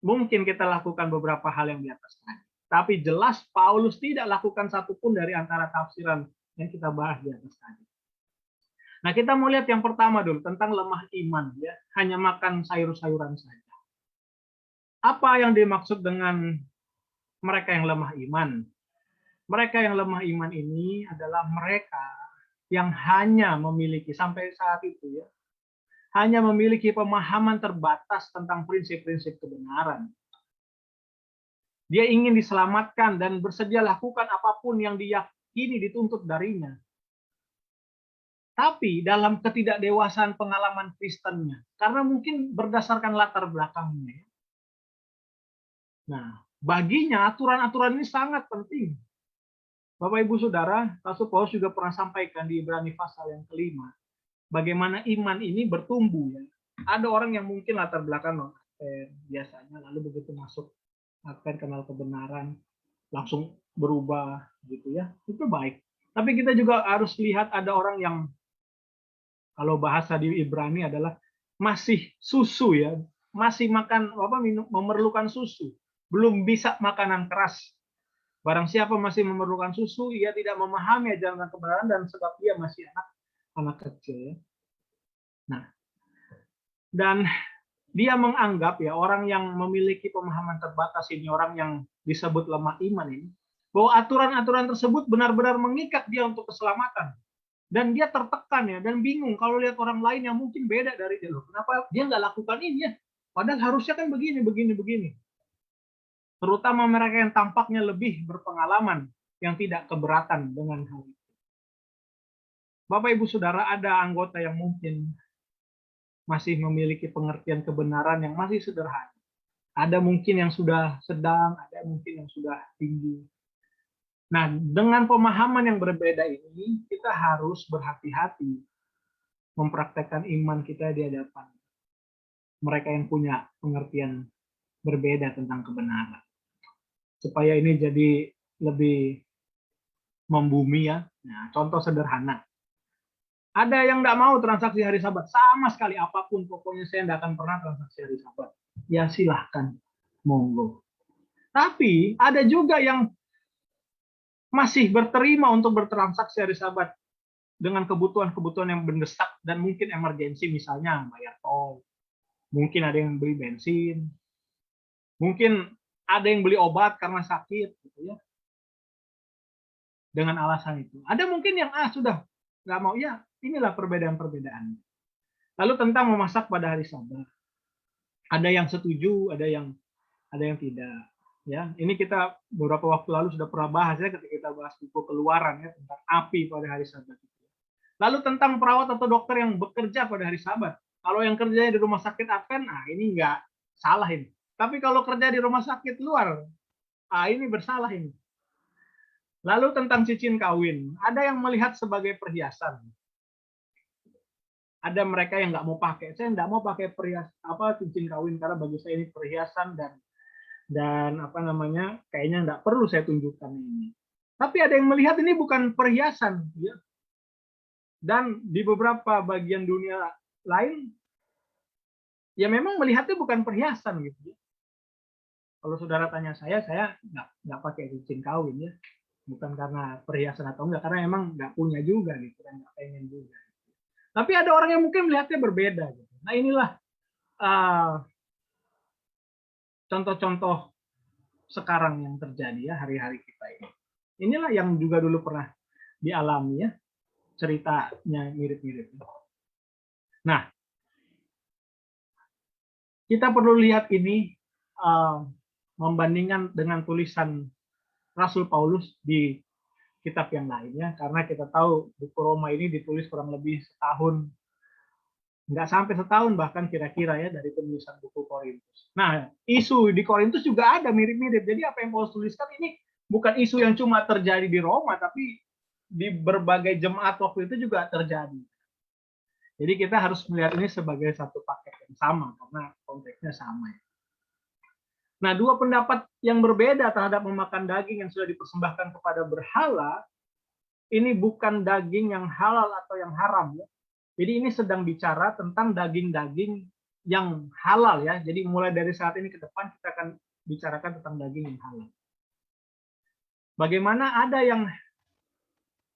mungkin kita lakukan beberapa hal yang di atas tadi. Tapi jelas Paulus tidak lakukan satupun dari antara tafsiran yang kita bahas di atas tadi. Nah, kita mau lihat yang pertama dulu tentang lemah iman ya, hanya makan sayur-sayuran saja. Apa yang dimaksud dengan mereka yang lemah iman? Mereka yang lemah iman ini adalah mereka yang hanya memiliki sampai saat itu ya, hanya memiliki pemahaman terbatas tentang prinsip-prinsip kebenaran. Dia ingin diselamatkan dan bersedia lakukan apapun yang diyakini dituntut darinya. Tapi dalam ketidakdewasaan pengalaman Kristennya, karena mungkin berdasarkan latar belakangnya. Nah, baginya aturan-aturan ini sangat penting. Bapak Ibu Saudara, Rasul Paulus juga pernah sampaikan di Ibrani pasal yang ke-5, bagaimana iman ini bertumbuh ya. Ada orang yang mungkin latar belakang biasanya, lalu begitu masuk kenal kebenaran, langsung berubah gitu ya. Itu baik. Tapi kita juga harus lihat ada orang yang kalau bahasa di Ibrani adalah masih susu ya, masih makan minum, memerlukan susu, belum bisa makanan keras. Barang siapa masih memerlukan susu, ia tidak memahami ajaran kebenaran dan sebab dia masih anak kecil ya. Nah, dan dia menganggap ya orang yang memiliki pemahaman terbatas ini, orang yang disebut lemah iman ini, bahwa aturan-aturan tersebut benar-benar mengikat dia untuk keselamatan. Dan dia tertekan ya, dan bingung kalau lihat orang lain yang mungkin beda dari dia. Loh, kenapa dia nggak lakukan ini ya? Padahal harusnya kan begini. Terutama mereka yang tampaknya lebih berpengalaman, yang tidak keberatan dengan hal itu. Bapak Ibu Saudara, ada anggota yang mungkin masih memiliki pengertian kebenaran yang masih sederhana. Ada mungkin yang sudah sedang, ada mungkin yang sudah tinggi. Nah, dengan pemahaman yang berbeda ini, kita harus berhati-hati mempraktekkan iman kita di hadapan mereka yang punya pengertian berbeda tentang kebenaran. Supaya ini jadi lebih membumi ya. Nah, contoh sederhana. Ada yang nggak mau transaksi hari Sabat, sama sekali apapun, pokoknya saya nggak akan pernah transaksi hari Sabat. Ya silahkan, monggo. Tapi ada juga yang masih berterima untuk bertransaksi hari Sabat dengan kebutuhan-kebutuhan yang mendesak dan mungkin emergensi, misalnya bayar tol, Mungkin ada yang beli bensin, mungkin ada yang beli obat karena sakit, gitu ya. Dengan alasan itu. Ada mungkin yang sudah nggak mau, ya inilah perbedaan-perbedaan. Lalu tentang memasak pada hari Sabat, ada yang setuju, ada yang tidak. Ya, ini kita beberapa waktu lalu sudah pernah bahas ya ketika kita bahas buku Keluaran ya tentang api pada hari Sabat. Lalu tentang perawat atau dokter yang bekerja pada hari Sabat. Kalau yang kerjanya di rumah sakit Advent, ini nggak salah ini. Tapi kalau kerja di rumah sakit luar, ini bersalah ini. Lalu tentang cincin kawin, ada yang melihat sebagai perhiasan. Ada mereka yang nggak mau pakai. Saya nggak mau pakai cincin kawin karena bagi saya ini perhiasan dan kayaknya nggak perlu saya tunjukkan ini. Tapi ada yang melihat ini bukan perhiasan, ya. Dan di beberapa bagian dunia lain, ya memang melihatnya bukan perhiasan gitu. Kalau saudara tanya saya nggak pakai cincin kawin ya. Bukan karena perhiasan atau enggak, karena emang nggak punya juga gitu, dan nggak pengen juga. Tapi ada orang yang mungkin melihatnya berbeda. Gitu. Nah inilah contoh-contoh sekarang yang terjadi ya hari-hari kita ini. Inilah yang juga dulu pernah dialami ya, ceritanya mirip-mirip. Nah, kita perlu lihat ini membandingkan dengan tulisan Rasul Paulus di kitab yang lainnya, karena kita tahu buku Roma ini ditulis kurang lebih setahun, nggak sampai setahun bahkan kira-kira ya dari penulisan buku Korintus. Nah, isu di Korintus juga ada mirip-mirip. Jadi apa yang Paulus tuliskan ini bukan isu yang cuma terjadi di Roma, tapi di berbagai jemaat waktu itu juga terjadi. Jadi kita harus melihat ini sebagai satu paket yang sama karena konteksnya sama. Nah, dua pendapat yang berbeda terhadap memakan daging yang sudah dipersembahkan kepada berhala, ini bukan daging yang halal atau yang haram. Ya. Jadi ini sedang bicara tentang daging-daging yang halal ya. Jadi mulai dari saat ini ke depan kita akan bicarakan tentang daging yang halal. Bagaimana ada yang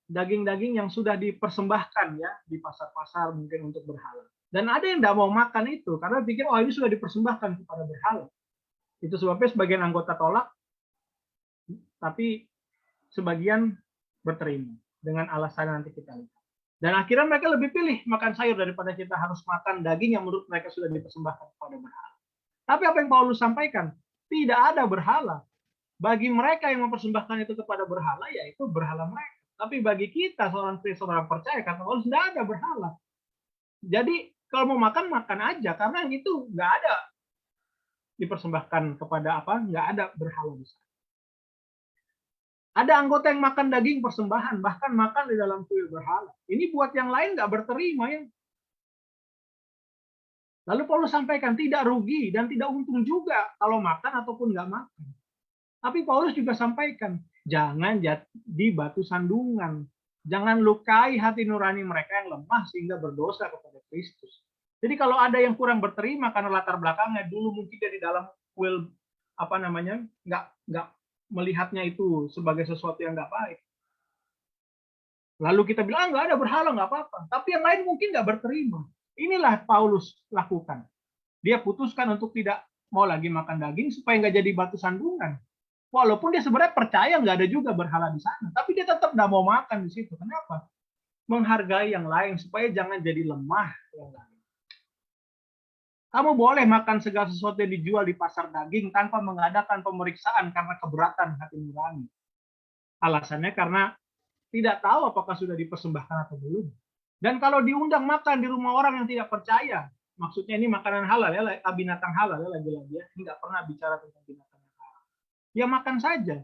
daging-daging yang sudah dipersembahkan ya di pasar-pasar mungkin untuk berhala. Dan ada yang tidak mau makan itu karena pikir ini sudah dipersembahkan kepada berhala. Itu sebabnya sebagian anggota tolak, tapi sebagian berterima dengan alasan nanti kita lihat. Dan akhirnya mereka lebih pilih makan sayur daripada kita harus makan daging yang menurut mereka sudah dipersembahkan kepada berhala. Tapi apa yang Paulus sampaikan? Tidak ada berhala. Bagi mereka yang mempersembahkan itu kepada berhala, yaitu berhala mereka. Tapi bagi kita, seorang Kristen, orang percaya, kata Paulus, tidak ada berhala. Jadi kalau mau makan, makan aja. Karena itu nggak ada dipersembahkan kepada nggak ada berhala di sana. Ada anggota yang makan daging persembahan, bahkan makan di dalam kuil berhala. Ini buat yang lain nggak berterima ya. Lalu Paulus sampaikan tidak rugi dan tidak untung juga kalau makan ataupun nggak makan. Tapi Paulus juga sampaikan jangan jadi batu sandungan, jangan lukai hati nurani mereka yang lemah sehingga berdosa kepada Kristus. Jadi kalau ada yang kurang berterima karena latar belakangnya dulu mungkin dia di dalam kuil nggak melihatnya itu sebagai sesuatu yang nggak baik. Lalu kita bilang nggak ada berhala nggak apa-apa. Tapi yang lain mungkin nggak berterima. Inilah Paulus lakukan. Dia putuskan untuk tidak mau lagi makan daging supaya nggak jadi batu sandungan. Walaupun dia sebenarnya percaya nggak ada juga berhala di sana, tapi dia tetap nggak mau makan di situ. Kenapa? Menghargai yang lain supaya jangan jadi lemah yang lain. Kamu boleh makan segala sesuatu yang dijual di pasar daging tanpa mengadakan pemeriksaan karena keberatan hati nurani. Alasannya karena tidak tahu apakah sudah dipersembahkan atau belum. Dan kalau diundang makan di rumah orang yang tidak percaya, maksudnya ini makanan halal ya, binatang halal ya lagi-lagi ya. Ini nggak pernah bicara tentang binatang halal. Ya makan saja.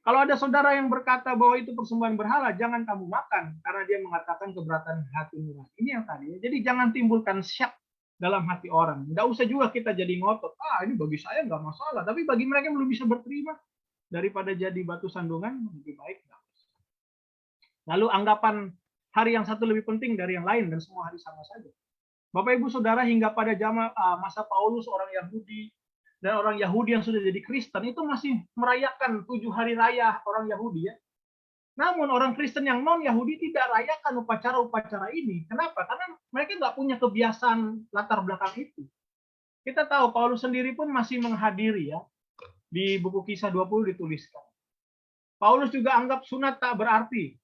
Kalau ada saudara yang berkata bahwa itu persembahan berhala, jangan kamu makan karena dia mengatakan keberatan hati nurani. Ini yang tadi. Jadi jangan timbulkan syak dalam hati orang. Nggak usah juga kita jadi ngotot. Ini bagi saya nggak masalah. Tapi bagi mereka yang belum bisa berterima, daripada jadi batu sandungan, lebih baik nggak usah. Lalu anggapan hari yang satu lebih penting dari yang lain, dan semua hari sama saja. Bapak Ibu Saudara, hingga pada zaman masa Paulus, orang Yahudi, dan orang Yahudi yang sudah jadi Kristen, itu masih merayakan 7 hari raya orang Yahudi ya. Namun orang Kristen yang non-Yahudi tidak rayakan upacara-upacara ini. Kenapa? Karena mereka nggak punya kebiasaan latar belakang itu. Kita tahu Paulus sendiri pun masih menghadiri ya. Di buku Kisah 20 dituliskan. Paulus juga anggap sunat tak berarti.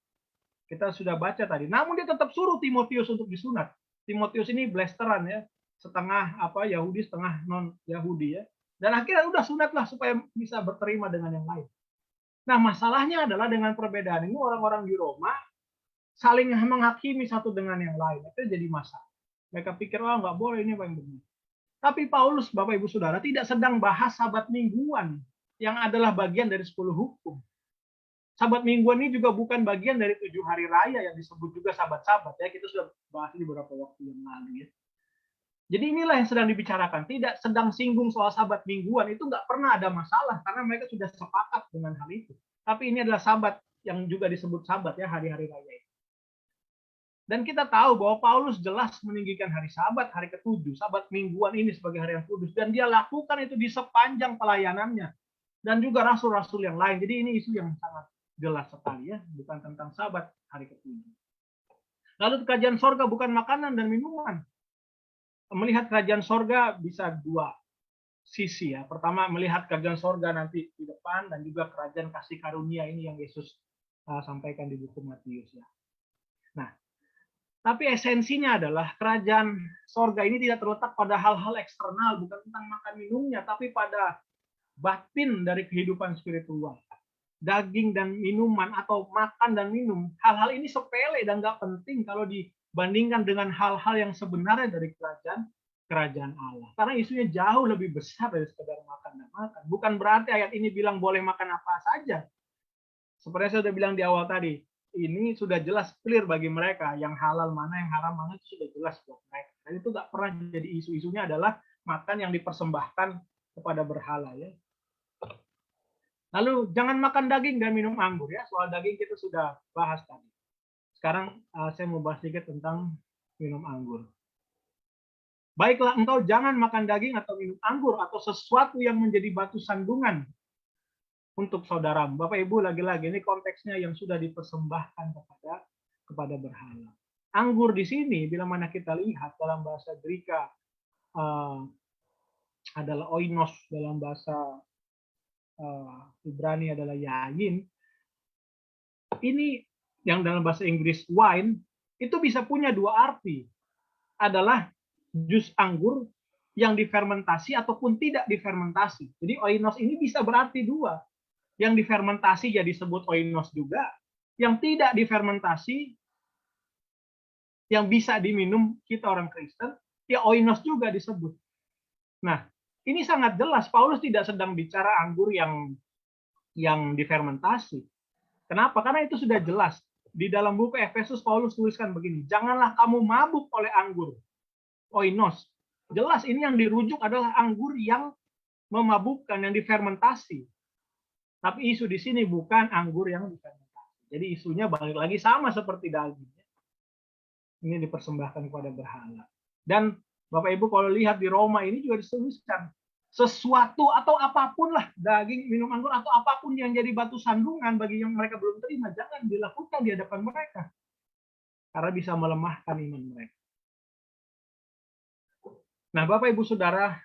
Kita sudah baca tadi. Namun dia tetap suruh Timotius untuk disunat. Timotius ini blasteran ya, setengah Yahudi, setengah non Yahudi ya. Dan akhirnya udah sunatlah supaya bisa berterima dengan yang lain. Nah, masalahnya adalah dengan perbedaan ini orang-orang di Roma saling menghakimi satu dengan yang lain. Itu jadi masalah. Mereka pikir, oh nggak boleh, ini paling benar. Tapi Paulus, Bapak Ibu Saudara, tidak sedang bahas sabat mingguan yang adalah bagian dari 10 hukum. Sabat mingguan ini juga bukan bagian dari 7 hari raya yang disebut juga sabat-sabat ya. Kita sudah bahas ini beberapa waktu yang lalu ya. Jadi inilah yang sedang dibicarakan. Tidak sedang singgung soal sabat mingguan, itu nggak pernah ada masalah karena mereka sudah sepakat dengan hal itu. Tapi ini adalah sabat yang juga disebut sabat ya, hari-hari raya itu. Dan kita tahu bahwa Paulus jelas meninggikan hari Sabat, hari ke-7, Sabat mingguan ini sebagai hari yang kudus. Dan dia lakukan itu di sepanjang pelayanannya. Dan juga rasul-rasul yang lain. Jadi ini isu yang sangat jelas sekali ya. Bukan tentang Sabat hari ke-7. Lalu kerajaan sorga bukan makanan dan minuman. Melihat kerajaan sorga bisa dua sisi ya. Pertama melihat kerajaan sorga nanti di depan. Dan juga kerajaan kasih karunia ini yang Yesus sampaikan di buku Matius ya. Nah, tapi esensinya adalah kerajaan sorga ini tidak terletak pada hal-hal eksternal, bukan tentang makan minumnya, tapi pada batin dari kehidupan spiritual. Daging dan minuman atau makan dan minum, hal-hal ini sepele dan nggak penting kalau dibandingkan dengan hal-hal yang sebenarnya dari kerajaan Allah. Karena isunya jauh lebih besar dari sekedar makan dan makan. Bukan berarti ayat ini bilang boleh makan apa saja. Seperti saya sudah bilang di awal tadi, ini sudah jelas clear bagi mereka yang halal mana, yang haram mana itu sudah jelas buat mereka. Dan itu nggak pernah jadi isu-isunya adalah makan yang dipersembahkan kepada berhala ya. Lalu jangan makan daging dan minum anggur ya. Soal daging kita sudah bahas tadi. Sekarang saya mau bahas sedikit tentang minum anggur. Baiklah, engkau jangan makan daging atau minum anggur atau sesuatu yang menjadi batu sandungan untuk saudaramu. Bapak Ibu, lagi-lagi ini konteksnya yang sudah dipersembahkan kepada berhala. Anggur di sini, bila mana kita lihat dalam bahasa Greka adalah oinos, dalam bahasa Ibrani adalah yayin. Ini yang dalam bahasa Inggris wine, itu bisa punya dua arti. Adalah jus anggur yang difermentasi ataupun tidak difermentasi. Jadi oinos ini bisa berarti dua. Yang difermentasi ya disebut oinos juga, yang tidak difermentasi, yang bisa diminum kita orang Kristen, ya oinos juga disebut. Nah, ini sangat jelas, Paulus tidak sedang bicara anggur yang difermentasi. Kenapa? Karena itu sudah jelas. Di dalam buku Efesus, Paulus tuliskan begini, janganlah kamu mabuk oleh anggur, oinos. Jelas ini yang dirujuk adalah anggur yang memabukkan, yang difermentasi. Tapi isu di sini bukan anggur yang difermentasi. Jadi isunya balik lagi sama seperti daging. Ini dipersembahkan kepada berhala. Dan Bapak Ibu kalau lihat di Roma ini juga dituliskan sesuatu atau apapun lah, daging, minum anggur atau apapun yang jadi batu sandungan bagi yang mereka belum terima, jangan dilakukan di hadapan mereka. Karena bisa melemahkan iman mereka. Nah, Bapak Ibu Saudara,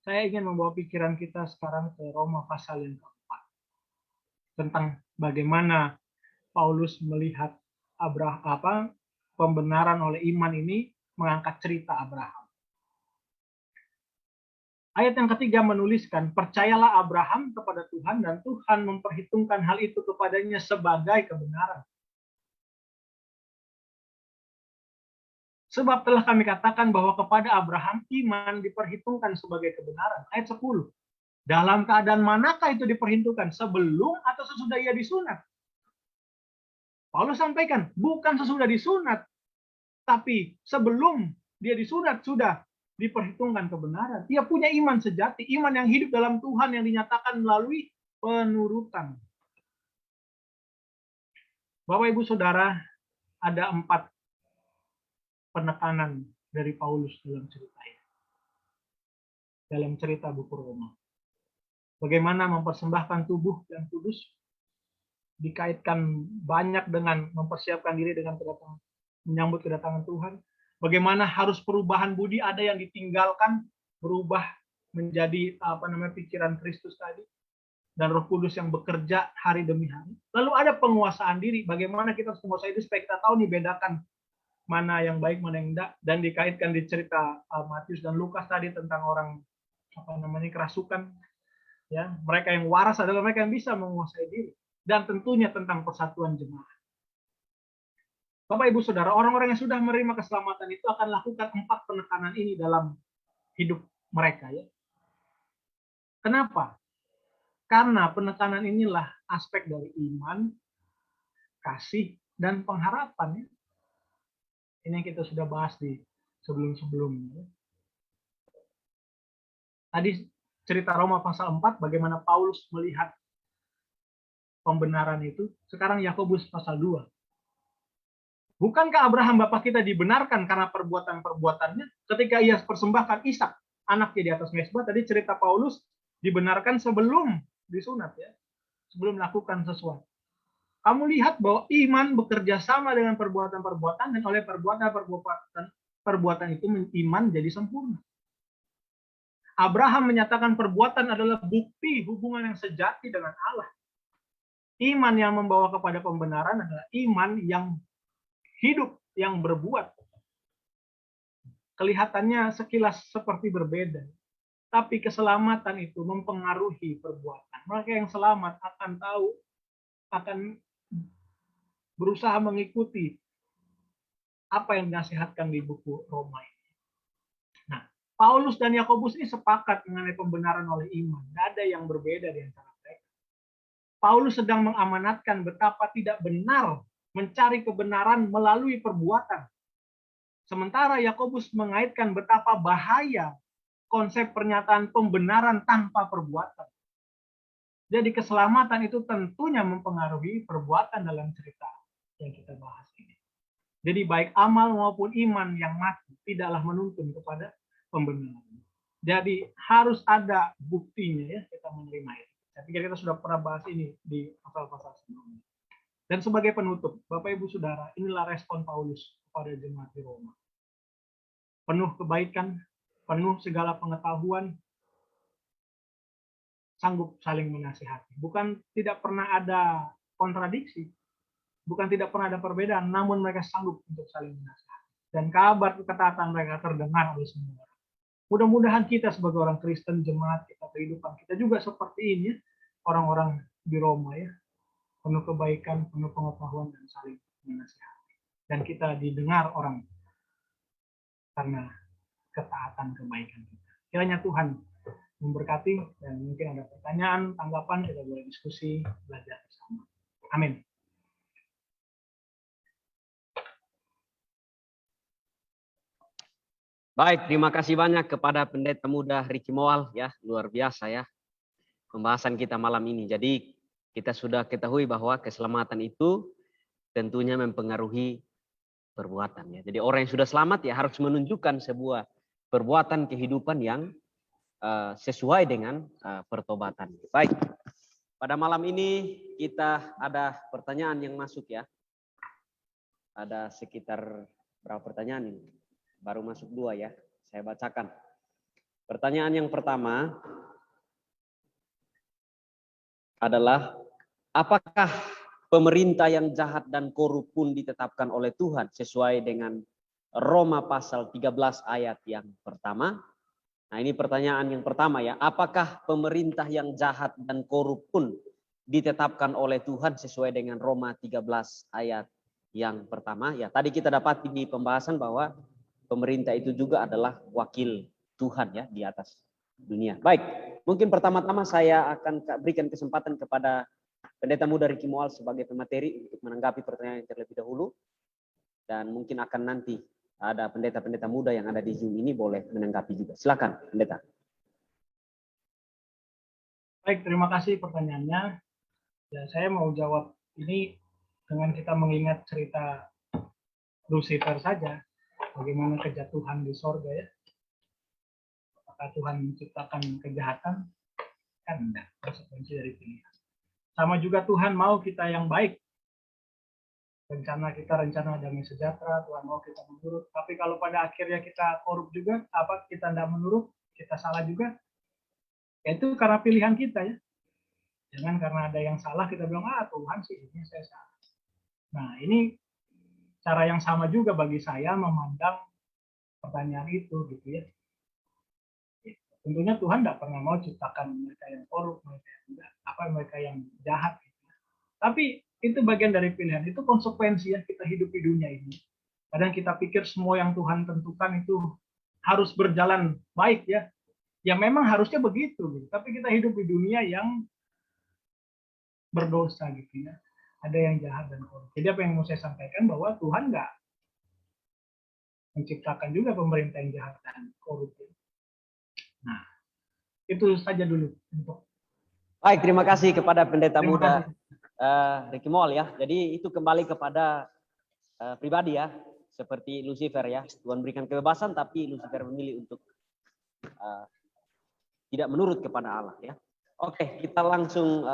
saya ingin membawa pikiran kita sekarang ke Roma pasal yang keempat. Tentang bagaimana Paulus melihat pembenaran oleh iman ini mengangkat cerita Abraham. Ayat yang ketiga menuliskan, percayalah Abraham kepada Tuhan dan Tuhan memperhitungkan hal itu kepadanya sebagai kebenaran. Sebab telah kami katakan bahwa kepada Abraham iman diperhitungkan sebagai kebenaran. Ayat 10. Dalam keadaan manakah itu diperhitungkan? Sebelum atau sesudah ia disunat? Paulus sampaikan, bukan sesudah disunat. Tapi sebelum dia disunat sudah diperhitungkan kebenaran. Dia punya iman sejati. Iman yang hidup dalam Tuhan yang dinyatakan melalui penurutan. Bapak Ibu Saudara, ada 4 penekanan dari Paulus dalam cerita ini. Dalam cerita buku Roma. Bagaimana mempersembahkan tubuh yang kudus dikaitkan banyak dengan mempersiapkan diri dengan menyambut kedatangan Tuhan. bagaimana harus perubahan budi, ada yang ditinggalkan, berubah menjadi pikiran Kristus tadi, dan Roh Kudus yang bekerja hari demi hari. Lalu ada penguasaan diri, bagaimana kita harus menguasai diri supaya kita tahu nih bedakan mana yang baik, mana yang enggak, dan dikaitkan di cerita Matius dan Lukas tadi tentang orang kerasukan, ya, mereka yang waras adalah mereka yang bisa menguasai diri, dan tentunya tentang persatuan jemaat. Bapak Ibu Saudara, orang-orang yang sudah menerima keselamatan itu akan lakukan 4 penekanan ini dalam hidup mereka, ya. Kenapa? Karena penekanan inilah aspek dari iman, kasih, dan pengharapan, ya. Ini yang kita sudah bahas di sebelum-sebelumnya. Tadi cerita Roma pasal 4, bagaimana Paulus melihat pembenaran itu. Sekarang Yakobus pasal 2. Bukankah Abraham Bapak kita dibenarkan karena perbuatan-perbuatannya ketika ia persembahkan Ishak, anaknya di atas mezbah? Tadi cerita Paulus dibenarkan sebelum disunat, ya, sebelum melakukan sesuatu. Kamu lihat bahwa iman bekerja sama dengan perbuatan-perbuatan, dan oleh perbuatan itu iman jadi sempurna. Abraham menyatakan perbuatan adalah bukti hubungan yang sejati dengan Allah. Iman yang membawa kepada pembenaran adalah iman yang hidup, yang berbuat. Kelihatannya sekilas seperti berbeda, tapi keselamatan itu mempengaruhi perbuatan. Mereka yang selamat akan berusaha mengikuti apa yang dinasihatkan di buku Roma ini. Nah, Paulus dan Yakobus ini sepakat mengenai pembenaran oleh iman. Tidak ada yang berbeda di antara mereka. Paulus sedang mengamanatkan betapa tidak benar mencari kebenaran melalui perbuatan. Sementara Yakobus mengaitkan betapa bahaya konsep pernyataan pembenaran tanpa perbuatan. Jadi keselamatan itu tentunya mempengaruhi perbuatan dalam cerita yang kita bahas ini. Jadi baik amal maupun iman yang mati tidaklah menuntun kepada pembenaran. Jadi harus ada buktinya, ya, kita menerima itu. Saya pikir kita sudah pernah bahas ini di pasal-pasal sebelumnya. Dan sebagai penutup, Bapak Ibu Saudara, inilah respon Paulus kepada jemaat di Roma. Penuh kebaikan, penuh segala pengetahuan, sanggup saling menasihati. Bukan tidak pernah ada kontradiksi, bukan tidak pernah ada perbedaan, namun mereka sanggup untuk saling menasihati. Dan kabar ketaatan mereka terdengar oleh semua orang. Mudah-mudahan kita sebagai orang Kristen, jemaat kita, kehidupan kita juga seperti ini, orang-orang di Roma, ya, penuh kebaikan, penuh pengetahuan, dan saling menasihati. Dan kita didengar orang karena ketaatan kebaikan kita. Kiranya Tuhan memberkati, dan mungkin ada pertanyaan, tanggapan, kita boleh diskusi, belajar bersama. Amin. Baik, terima kasih banyak kepada Pendeta Muda Ricky Moal, ya, luar biasa, ya, pembahasan kita malam ini. Jadi kita sudah ketahui bahwa keselamatan itu tentunya mempengaruhi perbuatan, ya. Jadi orang yang sudah selamat, ya, harus menunjukkan sebuah perbuatan kehidupan yang sesuai dengan pertobatan. Baik, pada malam ini kita ada pertanyaan yang masuk, ya. Ada sekitar berapa pertanyaan ini? Baru masuk 2, ya. Saya bacakan. Pertanyaan yang pertama adalah, apakah pemerintah yang jahat dan korup pun ditetapkan oleh Tuhan sesuai dengan Roma pasal 13 ayat yang pertama? Nah, ini pertanyaan yang pertama, ya. Apakah pemerintah yang jahat dan korup pun ditetapkan oleh Tuhan sesuai dengan Roma 13 ayat yang pertama? Ya, tadi kita dapat di pembahasan bahwa pemerintah itu juga adalah wakil Tuhan, ya, di atas dunia. Baik, mungkin pertama-tama saya akan berikan kesempatan kepada Pendeta Muda Ricky Moal sebagai pemateri untuk menanggapi pertanyaan yang terlebih dahulu. Dan mungkin akan nanti ada pendeta-pendeta muda yang ada di Zoom ini boleh menanggapi juga. Silakan, Pendeta. Baik, terima kasih pertanyaannya. Ya, saya mau jawab ini dengan kita mengingat cerita Lucifer saja. Bagaimana kejatuhan di sorga, ya. Apakah Tuhan menciptakan kejahatan? Kan enggak, konsekuensi dari pilihan. Sama juga Tuhan mau kita yang baik. rencana kita rencana damai sejahtera, Tuhan mau kita menurut. Tapi kalau pada akhirnya kita korup juga, kita tidak menurut, kita salah juga, ya itu karena pilihan kita ya. Jangan karena ada yang salah kita bilang, Tuhan sih ini saya salah. Nah ini cara yang sama juga bagi saya memandang pertanyaan itu gitu ya. Tentunya Tuhan tidak pernah mau ciptakan mereka yang korup, mereka yang jahat. Gitu. Tapi itu bagian dari pilihan, itu konsekuensi ya kita hidup di dunia ini. Kadang kita pikir semua yang Tuhan tentukan itu harus berjalan baik ya. Ya memang harusnya begitu, gitu. Tapi kita hidup di dunia yang berdosa gitu ya. Ada yang jahat dan korup. Jadi apa yang mau saya sampaikan bahwa Tuhan nggak menciptakan juga pemerintah yang jahat dan korup. Nah, itu saja dulu untuk. Baik, terima kasih kepada pendeta muda Ricky Moal ya. Jadi itu kembali kepada pribadi ya, seperti Lucifer ya. Tuhan berikan kebebasan, tapi Lucifer memilih untuk tidak menurut kepada Allah ya. Oke, kita langsung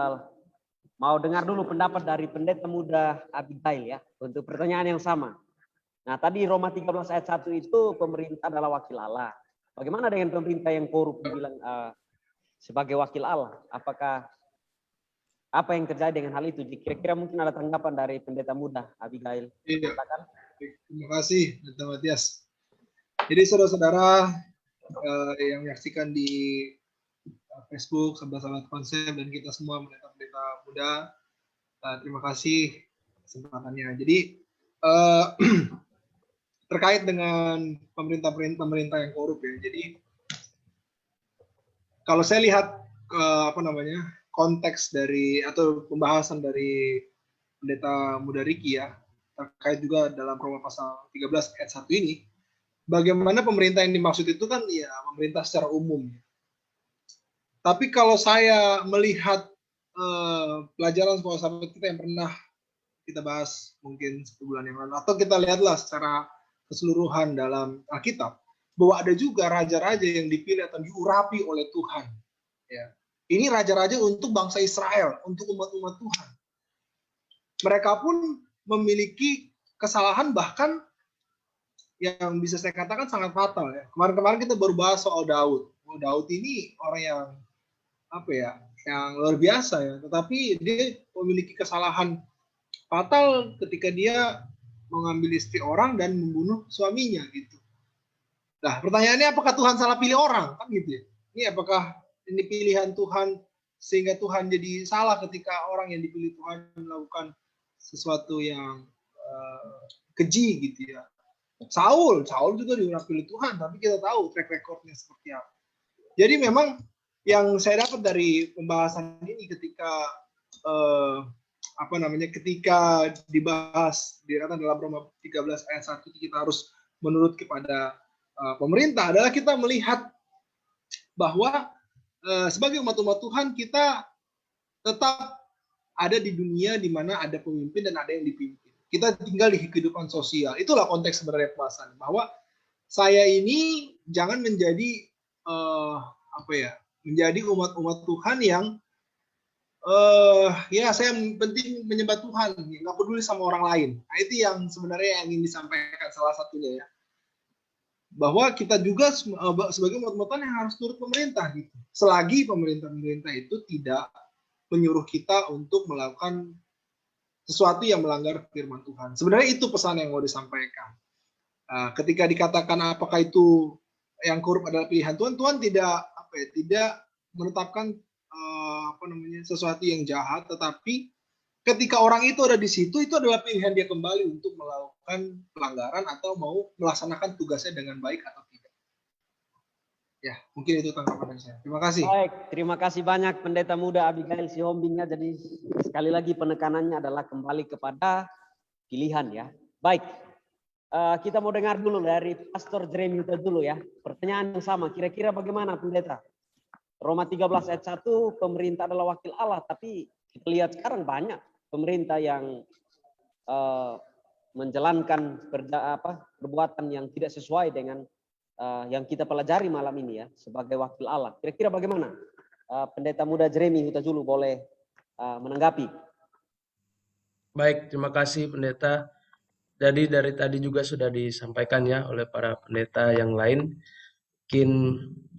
mau dengar dulu pendapat dari pendeta muda Abigail ya, untuk pertanyaan yang sama. Nah, tadi Roma 13 ayat 1 itu pemerintah adalah wakil Allah. Bagaimana dengan pemerintah yang korup dibilang sebagai wakil Allah? Apakah apa yang terjadi dengan hal itu? Kira-kira mungkin ada tanggapan dari pendeta muda Abigail. Iya. Terima kasih, Pendeta Matias. Jadi saudara-saudara yang menyaksikan di Facebook, sahabat-sahabat konsep, dan kita semua pendeta-pendeta muda, terima kasih kesempatannya. Jadi terkait dengan pemerintah yang korup ya. Jadi kalau saya lihat konteks dari atau pembahasan dari pendeta muda Ricky ya, terkait juga dalam Roma pasal 13 ayat 1 ini, bagaimana pemerintah yang dimaksud itu kan ya pemerintah secara umum. Tapi kalau saya melihat pelajaran sekolah sahabat kita yang pernah kita bahas mungkin 10 bulan yang lalu, atau kita lihatlah secara keseluruhan dalam Alkitab, bahwa ada juga raja-raja yang dipilih atau diurapi oleh Tuhan. Ya. Ini raja-raja untuk bangsa Israel, untuk umat-umat Tuhan. Mereka pun memiliki kesalahan bahkan yang bisa saya katakan sangat fatal ya. Kemarin-kemarin kita baru bahas soal Daud. Daud ini orang yang yang luar biasa ya. Tetapi dia memiliki kesalahan fatal ketika dia mengambil istri orang dan membunuh suaminya gitu. Nah, pertanyaannya apakah Tuhan salah pilih orang? Kan gitu ya. Ini apakah ini pilihan Tuhan sehingga Tuhan jadi salah ketika orang yang dipilih Tuhan melakukan sesuatu yang keji gitu ya. Saul juga diurapi oleh Tuhan, tapi kita tahu track recordnya seperti apa. Jadi memang yang saya dapat dari pembahasan ini ketika ketika dibahas dikatakan dalam Roma 13 ayat 1 kita harus menurut kepada pemerintah adalah kita melihat bahwa sebagai umat-umat Tuhan kita tetap ada di dunia di mana ada pemimpin dan ada yang dipimpin. Kita tinggal di kehidupan sosial. Itulah konteks sebenarnya pembahasan bahwa saya ini jangan menjadi menjadi umat-umat Tuhan yang saya penting menyembah Tuhan, nggak peduli sama orang lain. Nah, itu yang sebenarnya yang ingin disampaikan salah satunya ya. Bahwa kita juga sebagai umat-umat Tuhan yang harus turut pemerintah gitu. Selagi pemerintah itu tidak menyuruh kita untuk melakukan sesuatu yang melanggar firman Tuhan. Sebenarnya itu pesan yang mau disampaikan. Ketika dikatakan apakah itu yang korup adalah pilihan Tuhan, Tuhan tidak menetapkan sesuatu yang jahat, tetapi ketika orang itu ada di situ, itu adalah pilihan dia kembali untuk melakukan pelanggaran atau mau melaksanakan tugasnya dengan baik atau tidak. Ya, mungkin itu tanggapan saya. Terima kasih. Baik, terima kasih banyak pendeta muda Abigail Sihombingnya. Jadi sekali lagi penekanannya adalah kembali kepada pilihan ya. Baik, kita mau dengar dulu dari Pastor Jeremy dulu ya. Pertanyaan yang sama, kira-kira bagaimana pendeta? Roma 13 ayat 1, pemerintah adalah wakil Allah, tapi kita lihat sekarang banyak pemerintah yang menjalankan perbuatan yang tidak sesuai dengan yang kita pelajari malam ini ya, sebagai wakil Allah. Kira-kira bagaimana? Pendeta muda Jeremy Huta Julu boleh menanggapi. Baik, terima kasih Pendeta. Jadi dari tadi juga sudah disampaikan ya oleh para pendeta yang lain. Mungkin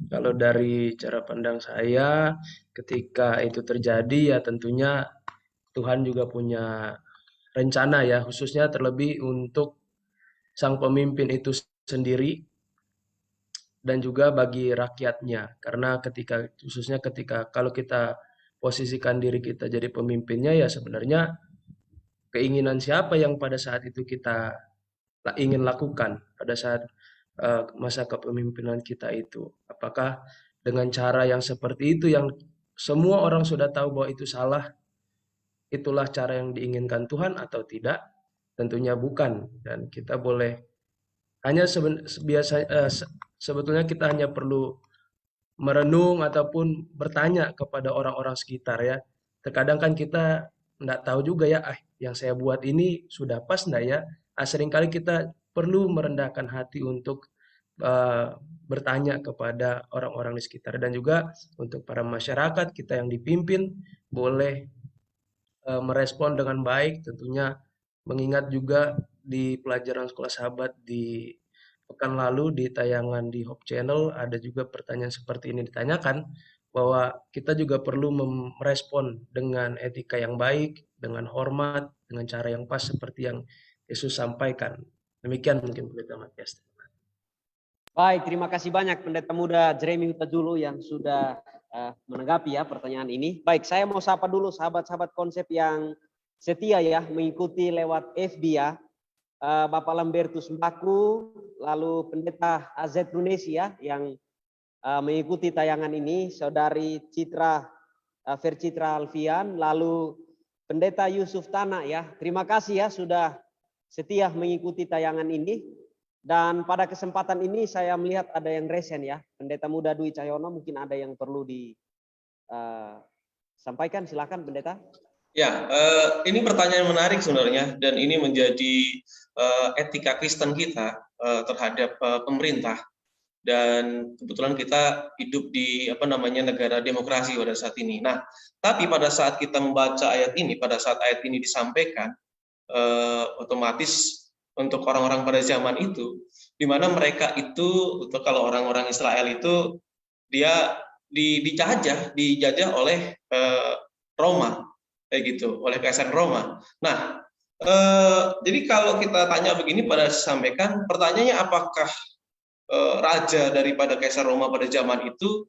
kalau dari cara pandang saya, ketika itu terjadi ya tentunya Tuhan juga punya rencana ya, khususnya terlebih untuk sang pemimpin itu sendiri dan juga bagi rakyatnya. Karena khususnya ketika kalau kita posisikan diri kita jadi pemimpinnya ya sebenarnya keinginan siapa yang pada saat itu kita ingin lakukan pada saat masa kepemimpinan kita itu. Apakah dengan cara yang seperti itu yang semua orang sudah tahu bahwa itu salah, itulah cara yang diinginkan Tuhan atau tidak? Tentunya bukan. Dan kita boleh hanya sebetulnya kita hanya perlu merenung ataupun bertanya kepada orang-orang sekitar ya. Terkadang kan kita enggak tahu juga ya, yang saya buat ini sudah pas enggak ya? Seringkali kita perlu merendahkan hati untuk bertanya kepada orang-orang di sekitar dan juga untuk para masyarakat kita yang dipimpin boleh merespon dengan baik, tentunya mengingat juga di pelajaran sekolah sahabat di pekan lalu di tayangan di Hope Channel ada juga pertanyaan seperti ini ditanyakan bahwa kita juga perlu merespon dengan etika yang baik, dengan hormat, dengan cara yang pas seperti yang Yesus sampaikan. Demikian mungkin Pendeta Matias. Baik, terima kasih banyak Pendeta Muda Jeremy Huta-Julu yang sudah menanggapi ya pertanyaan ini. Baik, saya mau sapa dulu sahabat-sahabat konsep yang setia ya mengikuti lewat FB ya. Bapak Lambertus Mbaku, lalu Pendeta AZ Brunesi ya yang mengikuti tayangan ini, Saudari Citra Vercitra Alfian, lalu Pendeta Yusuf Tana ya. Terima kasih ya sudah setia mengikuti tayangan ini. Dan pada kesempatan ini saya melihat ada yang resen ya. Pendeta Muda Dwi Cahyono mungkin ada yang perlu disampaikan. Silakan Pendeta. Ya, ini pertanyaan menarik sebenarnya dan ini menjadi etika Kristen kita terhadap pemerintah. Dan kebetulan kita hidup di negara demokrasi pada saat ini. Nah, tapi pada saat kita membaca ayat ini, pada saat ayat ini disampaikan, otomatis untuk orang-orang pada zaman itu, di mana mereka itu, untuk kalau orang-orang Israel itu, dia dijajah oleh Roma, kayak gitu, oleh Kaisar Roma. Nah, jadi kalau kita tanya begini pada sampaikan, pertanyaannya apakah raja daripada Kaisar Roma pada zaman itu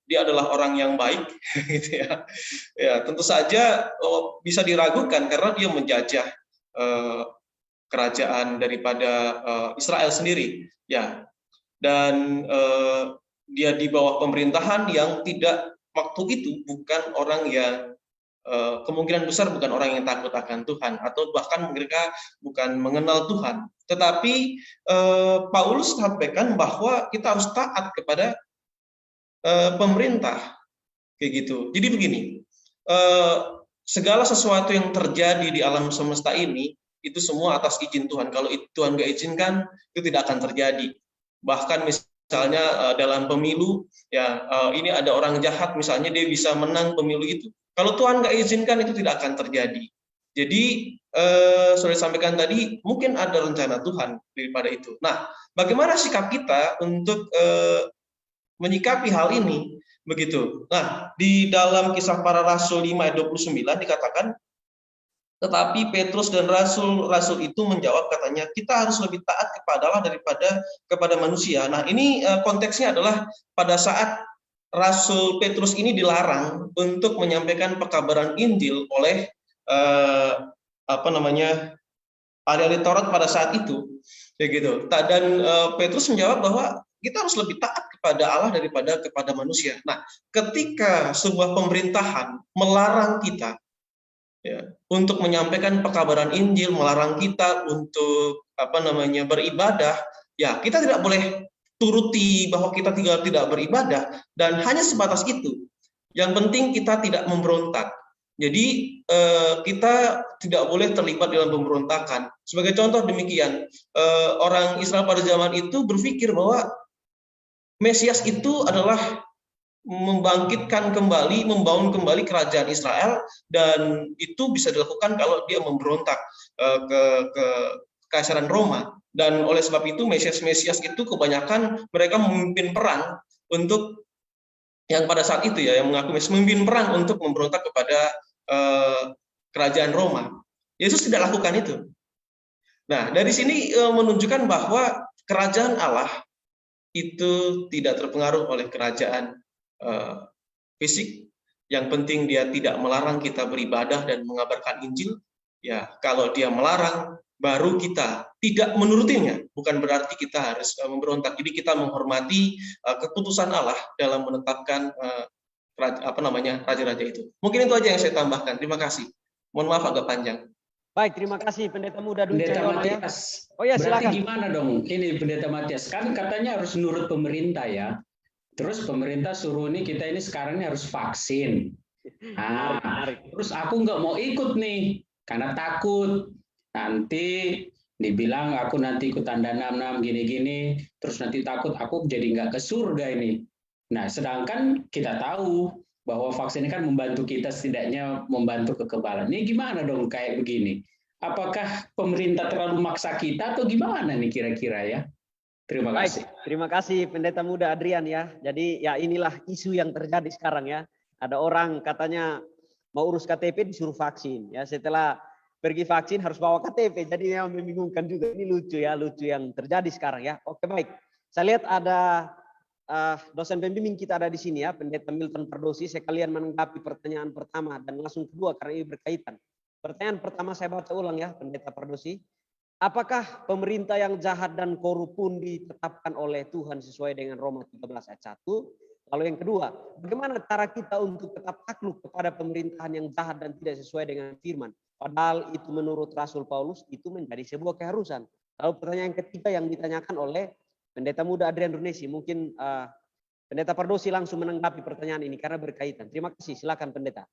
dia adalah orang yang baik, gitu ya? Ya, tentu saja bisa diragukan karena dia menjajah kerajaan daripada Israel sendiri, ya, dan dia di bawah pemerintahan yang tidak waktu itu bukan orang yang kemungkinan besar bukan orang yang takut akan Tuhan atau bahkan mereka bukan mengenal Tuhan. Tetapi Paulus sampaikan bahwa kita harus taat kepada pemerintah, kayak gitu. Jadi begini, segala sesuatu yang terjadi di alam semesta ini itu semua atas izin Tuhan. Kalau Tuhan nggak izinkan, itu tidak akan terjadi. Bahkan misalnya dalam pemilu, ya ini ada orang jahat misalnya dia bisa menang pemilu itu. Kalau Tuhan nggak izinkan itu tidak akan terjadi. Jadi sudah disampaikan tadi, mungkin ada rencana Tuhan daripada itu. Nah, bagaimana sikap kita untuk menyikapi hal ini? Begitu. Nah, di dalam Kisah Para Rasul 5 ayat 29 dikatakan, tetapi Petrus dan rasul-rasul itu menjawab, katanya, kita harus lebih taat kepada Allah daripada kepada manusia. Nah, ini konteksnya adalah pada saat Rasul Petrus ini dilarang untuk menyampaikan pekabaran Injil oleh ahli-ahli Taurat pada saat itu, kayak gitu. Dan Petrus menjawab bahwa kita harus lebih taat kepada Allah daripada kepada manusia. Nah, ketika sebuah pemerintahan melarang kita ya, untuk menyampaikan pekabaran Injil, melarang kita untuk beribadah, ya kita tidak boleh turuti bahwa kita tidak beribadah dan hanya sebatas itu. Yang penting kita tidak memberontak. Jadi kita tidak boleh terlibat dalam pemberontakan. Sebagai contoh demikian, orang Israel pada zaman itu berpikir bahwa Mesias itu adalah membangkitkan kembali, membangun kembali kerajaan Israel, dan itu bisa dilakukan kalau dia memberontak ke Kekaisaran Roma. Dan oleh sebab itu Mesias itu kebanyakan mereka memimpin perang untuk yang pada saat itu ya, yang mengaku Mesias memimpin perang untuk memberontak kepada kerajaan Roma. Yesus tidak lakukan itu. Nah, dari sini menunjukkan bahwa kerajaan Allah itu tidak terpengaruh oleh kerajaan fisik. Yang penting dia tidak melarang kita beribadah dan mengabarkan Injil. Ya, kalau dia melarang, baru kita tidak menurutinya. Bukan berarti kita harus memberontak. Jadi kita menghormati keputusan Allah dalam menetapkan raja-raja itu. Mungkin itu aja yang saya tambahkan. Terima kasih. Mohon maaf agak panjang. Baik, terima kasih Pendeta Muda Dwi Pendeta Cahyono ya. Matias, Oh ya, berarti silakan. gimana dong? Ini Pendeta Matias, kan katanya harus nurut pemerintah ya. Terus pemerintah suruh kita ini sekarang ini harus vaksin. Nah, terus aku nggak mau ikut nih, karena takut. Nanti dibilang aku nanti ikut tanda 66 gini-gini, terus nanti takut aku jadi nggak ke surga ini. Nah, sedangkan kita tahu bahwa vaksin ini kan membantu kita, setidaknya membantu kekebalan. Ini gimana dong kayak begini? Apakah pemerintah terlalu maksa kita atau gimana nih kira-kira ya? Terima kasih. Baik, terima kasih Pendeta Muda Adrian ya. Jadi ya inilah isu yang terjadi sekarang ya. Ada orang katanya mau urus KTP disuruh vaksin ya. Setelah pergi vaksin harus bawa KTP. Jadi yang membingungkan juga. Ini lucu ya, lucu yang terjadi sekarang ya. Oke baik. Saya lihat ada dosen pembimbing kita ada di sini ya, Pendeta Milton Pardosi. Sekalian menanggapi pertanyaan pertama dan langsung kedua karena ini berkaitan. Pertanyaan pertama saya baca ulang ya, Pendeta Pardosi. Apakah pemerintah yang jahat dan korup pun ditetapkan oleh Tuhan sesuai dengan Roma 13 ayat 1? Lalu yang kedua, bagaimana cara kita untuk tetap takluk kepada pemerintahan yang jahat dan tidak sesuai dengan firman? Padahal itu menurut Rasul Paulus itu menjadi sebuah keharusan. Lalu pertanyaan ketiga yang ditanyakan oleh Pendeta Muda Adrian Runesi. Mungkin Pendeta Pardosi langsung menanggapi pertanyaan ini karena berkaitan. Terima kasih, silakan Pendeta.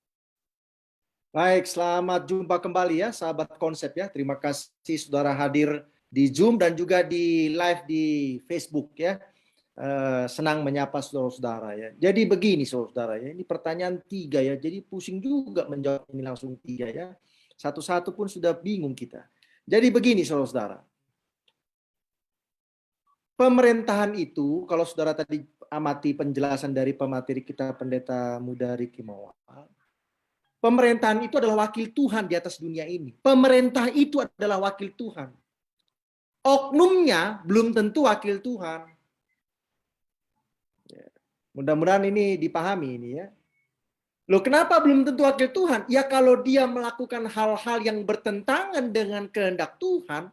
Baik, selamat jumpa kembali ya sahabat konsep ya. Terima kasih saudara hadir di Zoom dan juga di live di Facebook ya. Senang menyapa saudara-saudara ya. Jadi begini saudara ya, ini pertanyaan 3 ya. Jadi pusing juga menjawab ini langsung 3 ya. Satu-satu pun sudah bingung kita. Jadi begini saudara-saudara. Pemerintahan itu, kalau saudara tadi amati penjelasan dari pemateri kita Pendeta Muda Ricky Mawal, pemerintahan itu adalah wakil Tuhan di atas dunia ini. Pemerintah itu adalah wakil Tuhan. Oknumnya belum tentu wakil Tuhan. Mudah-mudahan ini dipahami ini ya. Loh, kenapa belum tentu wakil Tuhan? Ya kalau dia melakukan hal-hal yang bertentangan dengan kehendak Tuhan,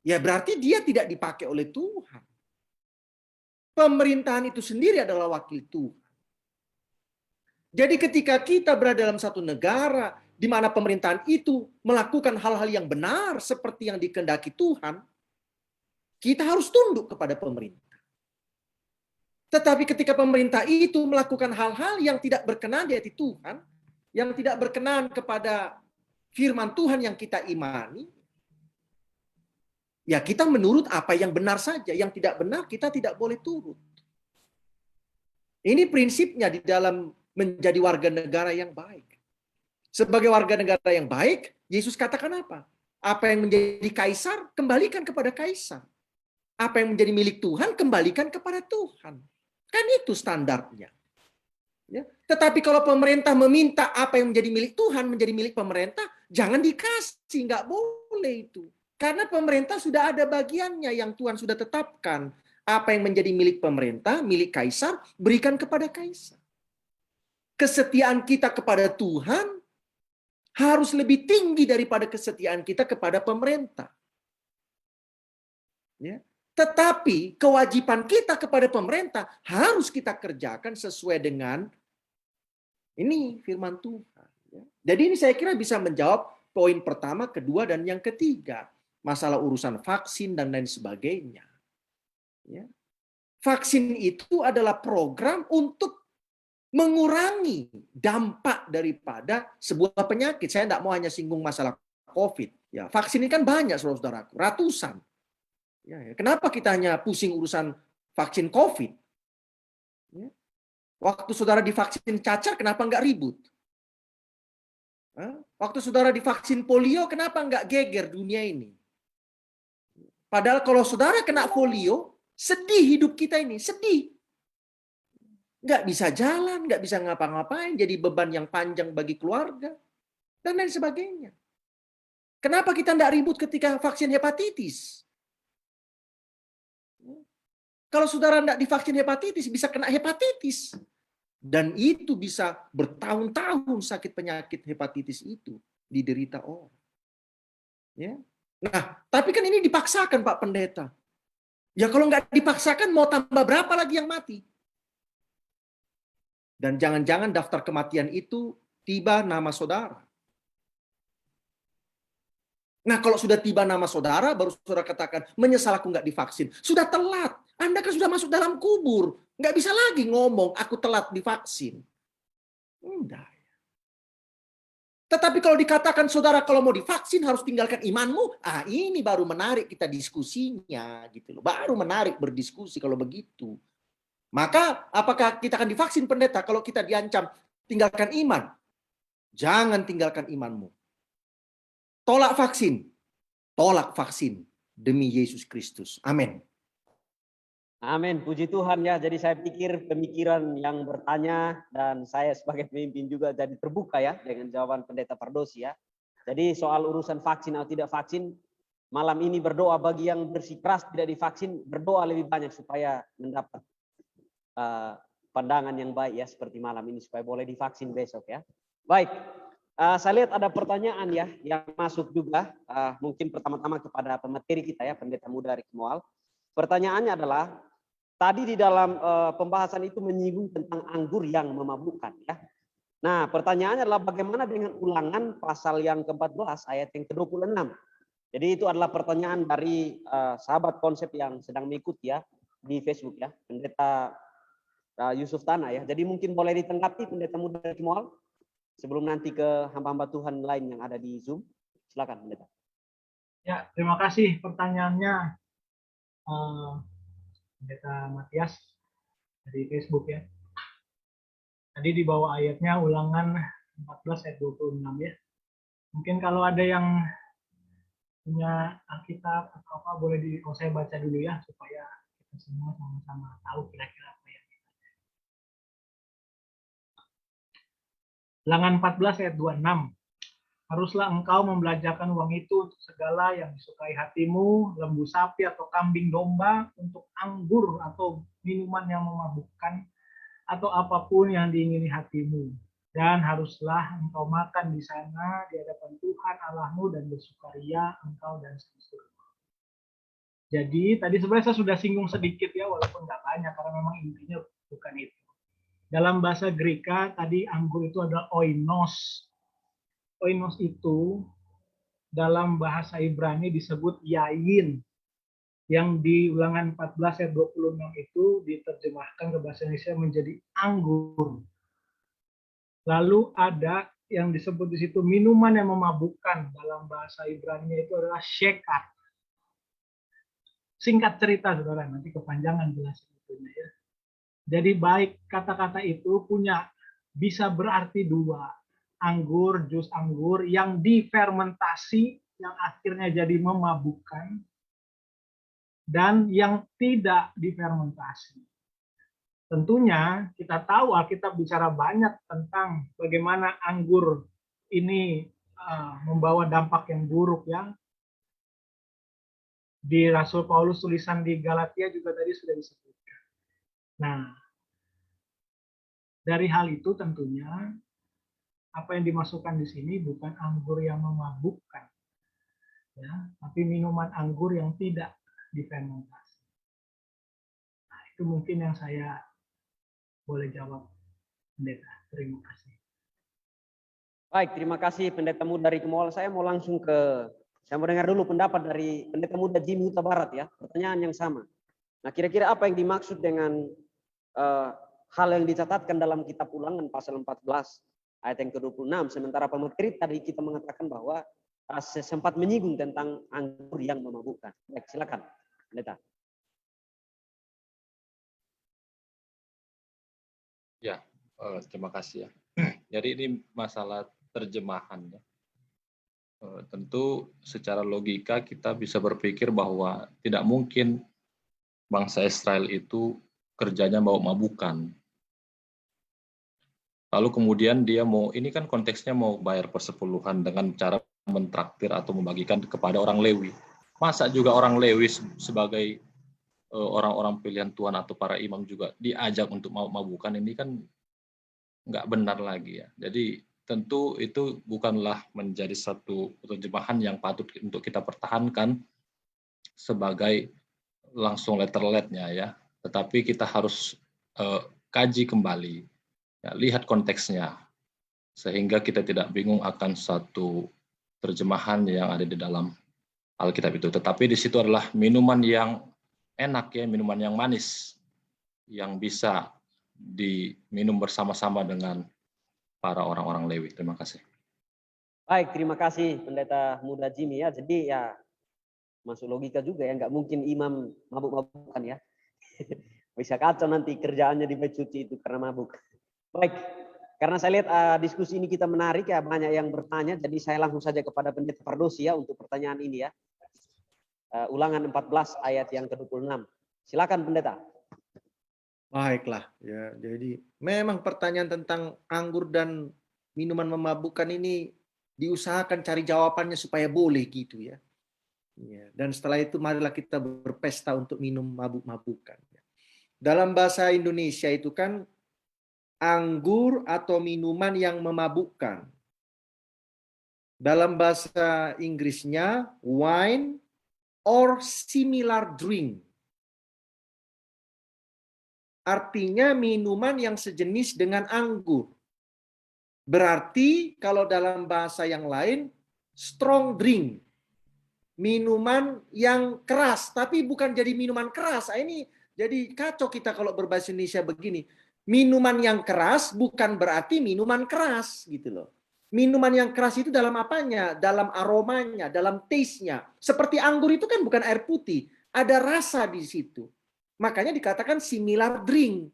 ya berarti dia tidak dipakai oleh Tuhan. Pemerintahan itu sendiri adalah wakil Tuhan. Jadi ketika kita berada dalam satu negara di mana pemerintahan itu melakukan hal-hal yang benar seperti yang dikehendaki Tuhan, kita harus tunduk kepada pemerintah. Tetapi ketika pemerintah itu melakukan hal-hal yang tidak berkenan di hati Tuhan, yang tidak berkenan kepada firman Tuhan yang kita imani, ya kita menurut apa yang benar saja, yang tidak benar kita tidak boleh turut. Ini prinsipnya di dalam menjadi warga negara yang baik. Sebagai warga negara yang baik, Yesus katakan apa? Apa yang menjadi kaisar, kembalikan kepada kaisar. Apa yang menjadi milik Tuhan, kembalikan kepada Tuhan. Kan itu standarnya. Ya. Tetapi kalau pemerintah meminta apa yang menjadi milik Tuhan, menjadi milik pemerintah, jangan dikasih, nggak boleh itu. Karena pemerintah sudah ada bagiannya yang Tuhan sudah tetapkan. Apa yang menjadi milik pemerintah, milik kaisar, berikan kepada kaisar. Kesetiaan kita kepada Tuhan harus lebih tinggi daripada kesetiaan kita kepada pemerintah. Ya. Tetapi kewajiban kita kepada pemerintah harus kita kerjakan sesuai dengan ini firman Tuhan. Ya. Jadi ini saya kira bisa menjawab poin pertama, kedua, dan yang ketiga. Masalah urusan vaksin dan lain sebagainya. Ya. Vaksin itu adalah program untuk mengurangi dampak daripada sebuah penyakit. Saya tidak mau hanya singgung masalah COVID. Ya, vaksin ini kan banyak, saudara-saudaraku, ratusan. Ya, kenapa kita hanya pusing urusan vaksin COVID? Ya. Waktu saudara divaksin cacar, kenapa nggak ribut? Waktu saudara divaksin polio, kenapa nggak geger dunia ini? Padahal kalau saudara kena polio, sedih hidup kita ini, sedih. Nggak bisa jalan, nggak bisa ngapa-ngapain, jadi beban yang panjang bagi keluarga, dan lain sebagainya. Kenapa kita nggak ribut ketika vaksin hepatitis? Kalau saudara nggak divaksin hepatitis, bisa kena hepatitis. Dan itu bisa bertahun-tahun sakit penyakit hepatitis itu diderita orang. Ya. Nah, tapi kan ini dipaksakan Pak Pendeta. Ya kalau nggak dipaksakan mau tambah berapa lagi yang mati? Dan jangan-jangan daftar kematian itu tiba nama saudara. Nah kalau sudah tiba nama saudara, baru saudara katakan, menyesal aku nggak divaksin. Sudah telat. Anda kan sudah masuk dalam kubur. Nggak bisa lagi ngomong, aku telat divaksin. Enggak. Tetapi kalau dikatakan saudara kalau mau divaksin harus tinggalkan imanmu, ini baru menarik kita diskusinya. Gitu loh. Baru menarik berdiskusi kalau begitu. Maka apakah kita akan divaksin pendeta kalau kita diancam tinggalkan iman? Jangan tinggalkan imanmu. Tolak vaksin. Tolak vaksin demi Yesus Kristus. Amin. Amin, puji Tuhan ya. Jadi saya pikir pemikiran yang bertanya dan saya sebagai pemimpin juga jadi terbuka ya dengan jawaban Pendeta Pardosi ya. Jadi soal urusan vaksin atau tidak vaksin, malam ini berdoa bagi yang bersikeras tidak divaksin, berdoa lebih banyak supaya mendapat pandangan yang baik ya seperti malam ini supaya boleh divaksin besok ya. Baik, saya lihat ada pertanyaan ya yang masuk juga. Mungkin pertama-tama kepada pemateri kita ya, Pendeta Muda Ricky Moal. Pertanyaannya adalah, tadi di dalam pembahasan itu menyinggung tentang anggur yang memabukkan ya. Nah, pertanyaannya adalah bagaimana dengan Ulangan pasal yang ke-14 ayat yang ke-26. Jadi itu adalah pertanyaan dari sahabat konsep yang sedang mengikuti ya di Facebook ya, Pendeta Yusuf Tanah ya. Jadi mungkin boleh ditanggapi Pendeta Muda Ricky Moal sebelum nanti ke hamba-hamba Tuhan lain yang ada di Zoom. Silakan Pendeta. Ya, terima kasih pertanyaannya. Pendeta Matias dari Facebook ya. Tadi di bawah ayatnya Ulangan 14 ayat 26 ya. Mungkin kalau ada yang punya Alkitab atau apa boleh saya baca dulu ya supaya kita semua sama-sama tahu kira-kira apa yang kita. Ulangan 14 ayat 26. Haruslah engkau membelanjakan uang itu untuk segala yang disukai hatimu, lembu sapi atau kambing domba, untuk anggur atau minuman yang memabukkan, atau apapun yang diingini hatimu. Dan haruslah engkau makan di sana di hadapan Tuhan Allahmu dan bersukaria engkau dan seterusnya. Jadi tadi sebenarnya saya sudah singgung sedikit ya, walaupun nggak banyak karena memang intinya bukan itu. Dalam bahasa Greka tadi anggur itu adalah oinos. Oinos itu dalam bahasa Ibrani disebut yain, yang di Ulangan 14 ayat 26 itu diterjemahkan ke bahasa Indonesia menjadi anggur. Lalu ada yang disebut di situ minuman yang memabukkan, dalam bahasa Ibrani itu adalah shekat. Singkat cerita saudara, nanti kepanjangan jelasin itunya ya. Jadi baik kata-kata itu bisa berarti dua. Anggur, jus anggur yang difermentasi, yang akhirnya jadi memabukkan, dan yang tidak difermentasi. Tentunya kita tahu Alkitab bicara banyak tentang bagaimana anggur ini membawa dampak yang buruk ya. Di Rasul Paulus tulisan di Galatia juga tadi sudah disebutkan. Nah, dari hal itu tentunya apa yang dimasukkan di sini bukan anggur yang memabukkan, ya, tapi minuman anggur yang tidak difermentasi. Nah, itu mungkin yang saya boleh jawab, Pendeta. Terima kasih. Baik, terima kasih Pendeta Muda Ricky Moal. Saya mau dengar dulu pendapat dari Pendeta Muda Jimmy Huta Barat ya. Pertanyaan yang sama. Nah, kira-kira apa yang dimaksud dengan hal yang dicatatkan dalam kitab Ulangan pasal 14 ayat yang ke-26, sementara pemateri tadi kita mengatakan bahwa sempat menyinggung tentang anggur yang memabukkan. Baik, silakan, Pendeta. Ya, Terima kasih ya. Jadi ini masalah terjemahan ya. Tentu secara logika kita bisa berpikir bahwa tidak mungkin bangsa Israel itu kerjanya mabuk-mabukan. Lalu kemudian dia mau, ini kan konteksnya mau bayar persepuluhan dengan cara mentraktir atau membagikan kepada orang Lewi. Masa juga orang Lewi sebagai orang-orang pilihan Tuhan atau para imam juga diajak untuk mabuk-mabukan, ini kan nggak benar lagi ya. Jadi tentu itu bukanlah menjadi satu terjemahan yang patut untuk kita pertahankan sebagai langsung letter-letnya ya. Tetapi kita harus kaji kembali, ya, lihat konteksnya, sehingga kita tidak bingung akan satu terjemahan yang ada di dalam Alkitab itu. Tetapi di situ adalah minuman yang enak ya, minuman yang manis, yang bisa diminum bersama-sama dengan para orang-orang Lewi. Terima kasih. Baik, terima kasih Pendeta Muda Jimmy ya. Jadi ya masuk logika juga ya, nggak mungkin imam mabuk-mabukan ya. Bisa kacau nanti kerjaannya di Becuci itu karena mabuk. Baik, karena saya lihat diskusi ini kita menarik ya, banyak yang bertanya, jadi saya langsung saja kepada Pendeta Pardosi ya untuk pertanyaan ini ya. Ulangan 14 ayat yang ke-26. Silakan Pendeta. Baiklah, ya. Jadi memang pertanyaan tentang anggur dan minuman memabukkan ini diusahakan cari jawabannya supaya boleh gitu ya. Ya. Dan setelah itu marilah kita berpesta untuk minum mabuk-mabukan. Dalam bahasa Indonesia itu kan anggur atau minuman yang memabukkan. Dalam bahasa Inggrisnya wine or similar drink. Artinya minuman yang sejenis dengan anggur. Berarti kalau dalam bahasa yang lain, strong drink. Minuman yang keras, tapi bukan jadi minuman keras. Ini jadi kacau kita kalau berbahasa Indonesia begini. Minuman yang keras bukan berarti minuman keras gitu loh. Minuman yang keras itu dalam apanya? Dalam aromanya, dalam taste-nya. Seperti anggur itu kan bukan air putih. Ada rasa di situ. Makanya dikatakan similar drink.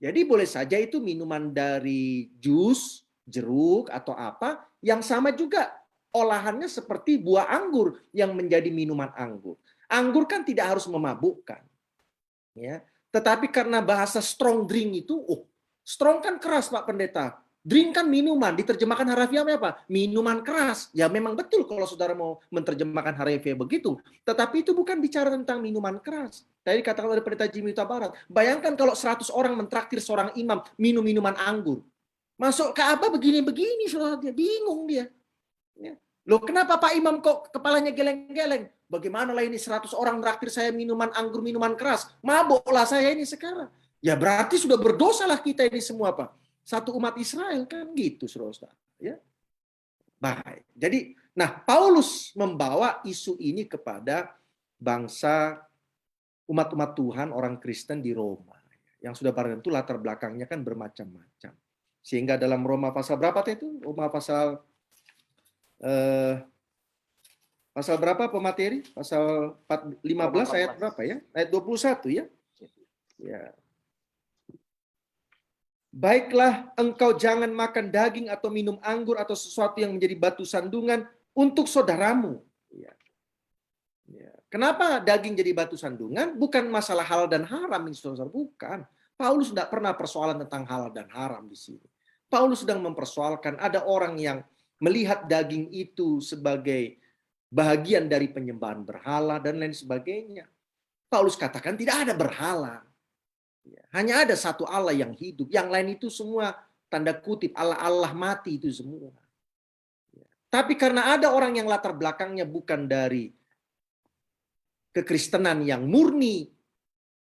Jadi boleh saja itu minuman dari jus, jeruk, atau apa, yang sama juga olahannya seperti buah anggur yang menjadi minuman anggur. Anggur kan tidak harus memabukkan. Ya. Tetapi karena bahasa strong drink itu, strong kan keras Pak Pendeta. Drink kan minuman, diterjemahkan harafiahnya apa? Minuman keras. Ya memang betul kalau saudara mau menerjemahkan harafiah begitu. Tetapi itu bukan bicara tentang minuman keras. Tadi katakan oleh Pendeta Jimmy Huta Barat. Bayangkan kalau 100 orang mentraktir seorang imam minum minuman anggur. Masuk Ka'bah begini-begini, saudara, dia bingung dia. Ya. Loh kenapa Pak Imam kok kepalanya geleng-geleng? Bagaimana lah ini 100 orang traktir saya minuman anggur, minuman keras. Mabuklah saya ini sekarang. Ya berarti sudah berdosalah kita ini semua Pak. Satu umat Israel kan gitu, saudara. Ya. Baik. Jadi, Paulus membawa isu ini kepada bangsa umat-umat Tuhan, orang Kristen di Roma. Yang sudah pada tentu latar belakangnya kan bermacam-macam. Sehingga dalam Roma pasal berapa itu? Roma pasal berapa pemateri? Pasal 15 ayat berapa ya? Ayat 21 ya? Ya. Baiklah, engkau jangan makan daging atau minum anggur atau sesuatu yang menjadi batu sandungan untuk saudaramu. Ya. Ya. Kenapa daging jadi batu sandungan? Bukan masalah halal dan haram, saudara, bukan. Paulus tidak pernah persoalan tentang halal dan haram di sini. Paulus sedang mempersoalkan ada orang yang melihat daging itu sebagai bahagian dari penyembahan berhala dan lain sebagainya. Paulus katakan tidak ada berhala. Hanya ada satu Allah yang hidup. Yang lain itu semua tanda kutip Allah-Allah mati itu semua. Tapi karena ada orang yang latar belakangnya bukan dari kekristenan yang murni,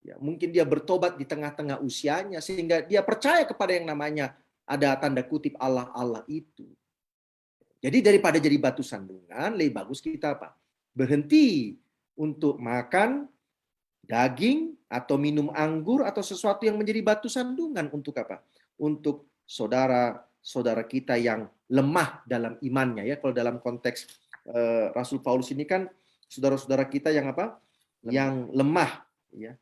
ya, mungkin dia bertobat di tengah-tengah usianya sehingga dia percaya kepada yang namanya ada tanda kutip Allah-Allah itu. Jadi daripada jadi batu sandungan, lebih bagus kita apa? Berhenti untuk makan daging atau minum anggur atau sesuatu yang menjadi batu sandungan untuk apa? Untuk saudara-saudara kita yang lemah dalam imannya ya. Kalau dalam konteks Rasul Paulus ini kan saudara-saudara kita yang apa? Yang lemah ya.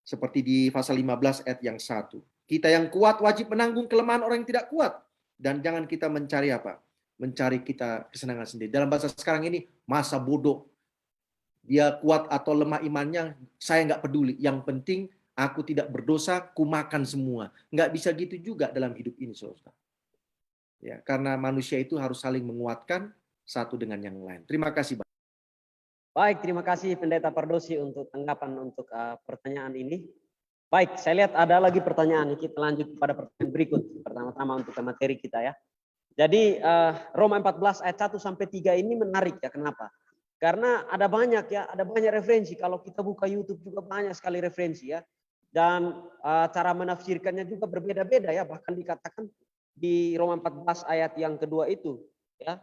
Seperti di pasal 15 ayat yang 1. Kita yang kuat wajib menanggung kelemahan orang yang tidak kuat. Dan jangan kita mencari apa? Mencari kita kesenangan sendiri. Dalam bahasa sekarang ini, masa bodoh. Dia kuat atau lemah imannya, saya nggak peduli. Yang penting aku tidak berdosa, ku makan semua. Nggak bisa gitu juga dalam hidup ini, saudara. Ya, karena manusia itu harus saling menguatkan satu dengan yang lain. Terima kasih, Pak. Baik, terima kasih Pendeta Pardosi untuk tanggapan untuk pertanyaan ini. Baik, saya lihat ada lagi pertanyaan. Kita lanjut pada pertanyaan berikut. Pertama-tama untuk materi kita ya. Jadi Roma 14 ayat 1 sampai 3 ini menarik ya. Kenapa? Karena ada banyak ya, ada banyak referensi. Kalau kita buka YouTube juga banyak sekali referensi ya. Dan cara menafsirkannya juga berbeda-beda ya. Bahkan dikatakan di Roma 14 ayat yang kedua itu ya,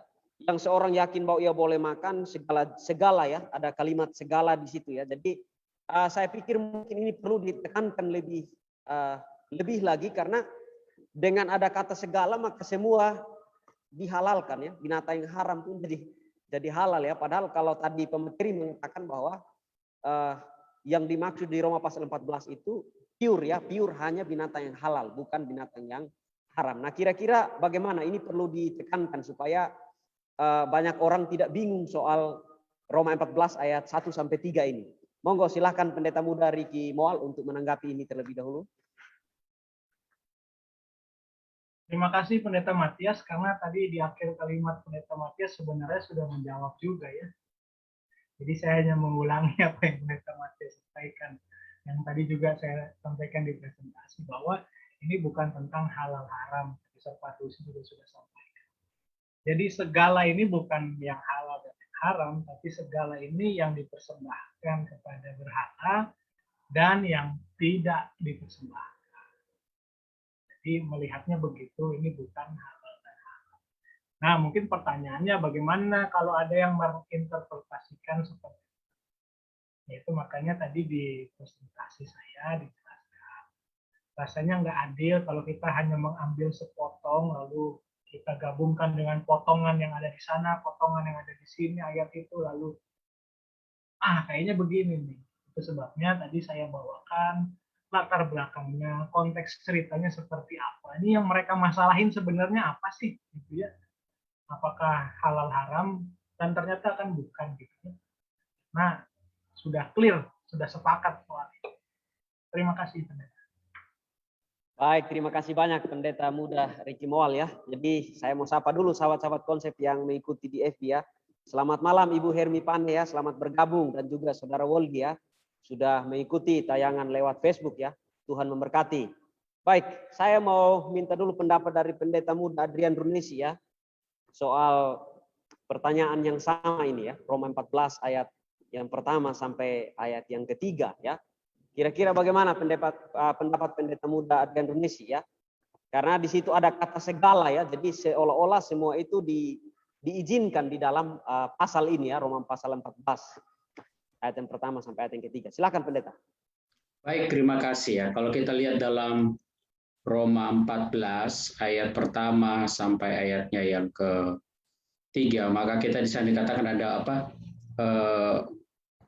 yang seorang yakin bahwa ia boleh makan segala ya, ada kalimat segala di situ ya. Jadi saya pikir mungkin ini perlu ditekankan lebih lagi, karena dengan ada kata segala maka semua dihalalkan ya, binatang yang haram pun jadi halal ya. Padahal kalau tadi pemateri mengatakan bahwa yang dimaksud di Roma pasal 14 itu pure ya, pure hanya binatang yang halal, bukan binatang yang haram. Nah, kira-kira bagaimana ini perlu ditekankan supaya banyak orang tidak bingung soal Roma 14 ayat 1 sampai 3 ini. Monggo silahkan Pendeta Muda Ricky Moal untuk menanggapi ini terlebih dahulu. Terima kasih Pendeta Matias, karena tadi di akhir kalimat Pendeta Matias sebenarnya sudah menjawab juga ya. Jadi saya hanya mengulangi apa yang Pendeta Matias sampaikan. Yang tadi juga saya sampaikan di presentasi bahwa ini bukan tentang halal haram, Pak Pardosi juga sudah sampaikan. Jadi segala ini bukan yang halal dan yang haram, tapi segala ini yang dipersembahkan kepada berhala dan yang tidak dipersembahkan. Jadi melihatnya begitu, ini bukan halal dan haram. Nah, mungkin pertanyaannya bagaimana kalau ada yang menginterpretasikan seperti itu? Yaitu makanya tadi di presentasi saya dijelaskan. Rasanya nggak adil kalau kita hanya mengambil sepotong lalu kita gabungkan dengan potongan yang ada di sana, potongan yang ada di sini, ayat itu, lalu kayaknya begini nih. Itu sebabnya tadi saya bawakan latar belakangnya, konteks ceritanya seperti apa. Ini yang mereka masalahin sebenarnya apa sih, gitu ya? Apakah halal haram? Dan ternyata kan bukan gitu. Nah, sudah clear, sudah sepakat soal itu. Terima kasih, Pendeta. Baik, terima kasih banyak Pendeta Muda Ricky Moal ya. Jadi saya mau sapa dulu sahabat-sahabat konsep yang mengikuti di FB ya. Selamat malam Ibu Hermi Pane ya, selamat bergabung, dan juga Saudara Wolgi ya, sudah mengikuti tayangan lewat Facebook ya. Tuhan memberkati. Baik, saya mau minta dulu pendapat dari Pendeta Muda Adrian Runesi ya, soal pertanyaan yang sama ini ya, Roma 14 ayat yang pertama sampai ayat yang ketiga ya. Kira-kira bagaimana pendapat Pendeta Muda Adrian Runesi ya? Karena di situ ada kata segala ya, jadi seolah-olah semua itu diizinkan di dalam pasal ini ya, Roma pasal 14 ayat yang pertama sampai ayat yang ketiga. Silakan Pendeta. Baik, terima kasih ya. Kalau kita lihat dalam Roma 14 ayat pertama sampai ayatnya yang ketiga, maka kita di sana dikatakan ada apa?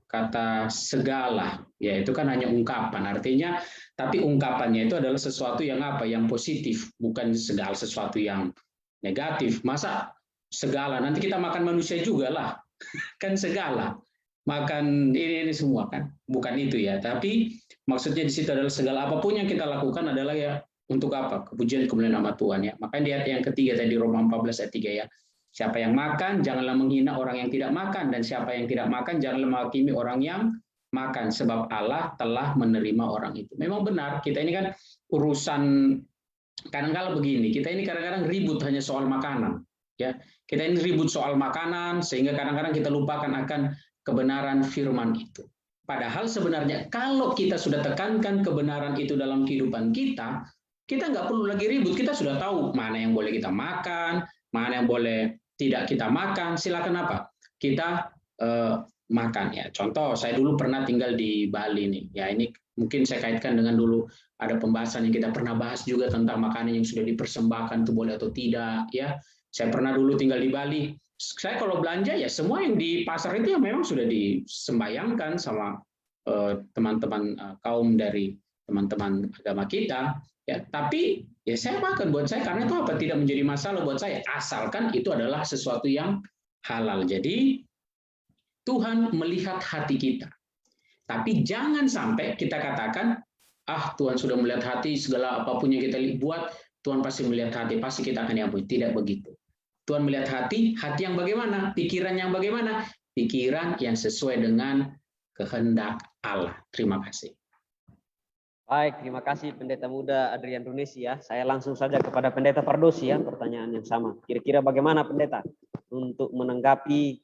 Kata segala, ya itu kan hanya ungkapan, artinya tapi ungkapannya itu adalah sesuatu yang apa, yang positif, bukan segala sesuatu yang negatif. Masa segala, nanti kita makan manusia juga lah, kan segala, makan ini semua kan, bukan itu ya. Tapi maksudnya di situ adalah segala apapun yang kita lakukan adalah ya untuk apa, kepujian kemuliaan nama Tuhan ya. Makanya di ayat yang ketiga tadi Roma 14 ayat 3 ya. Siapa yang makan, janganlah menghina orang yang tidak makan. Dan siapa yang tidak makan, janganlah menghakimi orang yang makan. Sebab Allah telah menerima orang itu. Memang benar, kita ini kan urusan, kadang-kadang begini, kita ini kadang-kadang ribut hanya soal makanan. Ya, kita ini ribut soal makanan, sehingga kadang-kadang kita lupakan akan kebenaran firman itu. Padahal sebenarnya kalau kita sudah tekankan kebenaran itu dalam kehidupan kita nggak perlu lagi ribut. Kita sudah tahu mana yang boleh kita makan, mana yang boleh tidak kita makan, silakan apa kita makan ya. Contoh, saya dulu pernah tinggal di Bali nih. Ya ini mungkin saya kaitkan dengan dulu ada pembahasan yang kita pernah bahas juga tentang makanan yang sudah dipersembahkan itu boleh atau tidak ya. Saya pernah dulu tinggal di Bali. Saya kalau belanja ya semua yang di pasar itu ya memang sudah disembayangkan sama teman-teman kaum dari teman-teman agama kita, ya. Tapi ya saya makan buat saya karena itu apa? Tidak menjadi masalah buat saya, asalkan itu adalah sesuatu yang halal. Jadi Tuhan melihat hati kita. Tapi jangan sampai kita katakan, Tuhan sudah melihat hati, segala apapun yang kita buat, Tuhan pasti melihat hati, pasti kita akan diampuni. Tidak begitu. Tuhan melihat hati yang bagaimana? Pikiran yang bagaimana? Pikiran yang sesuai dengan kehendak Allah. Terima kasih. Baik, terima kasih Pendeta Muda Adrian Runesi ya. Saya langsung saja kepada Pendeta Fardosi ya, pertanyaan yang sama. Kira-kira bagaimana Pendeta untuk menanggapi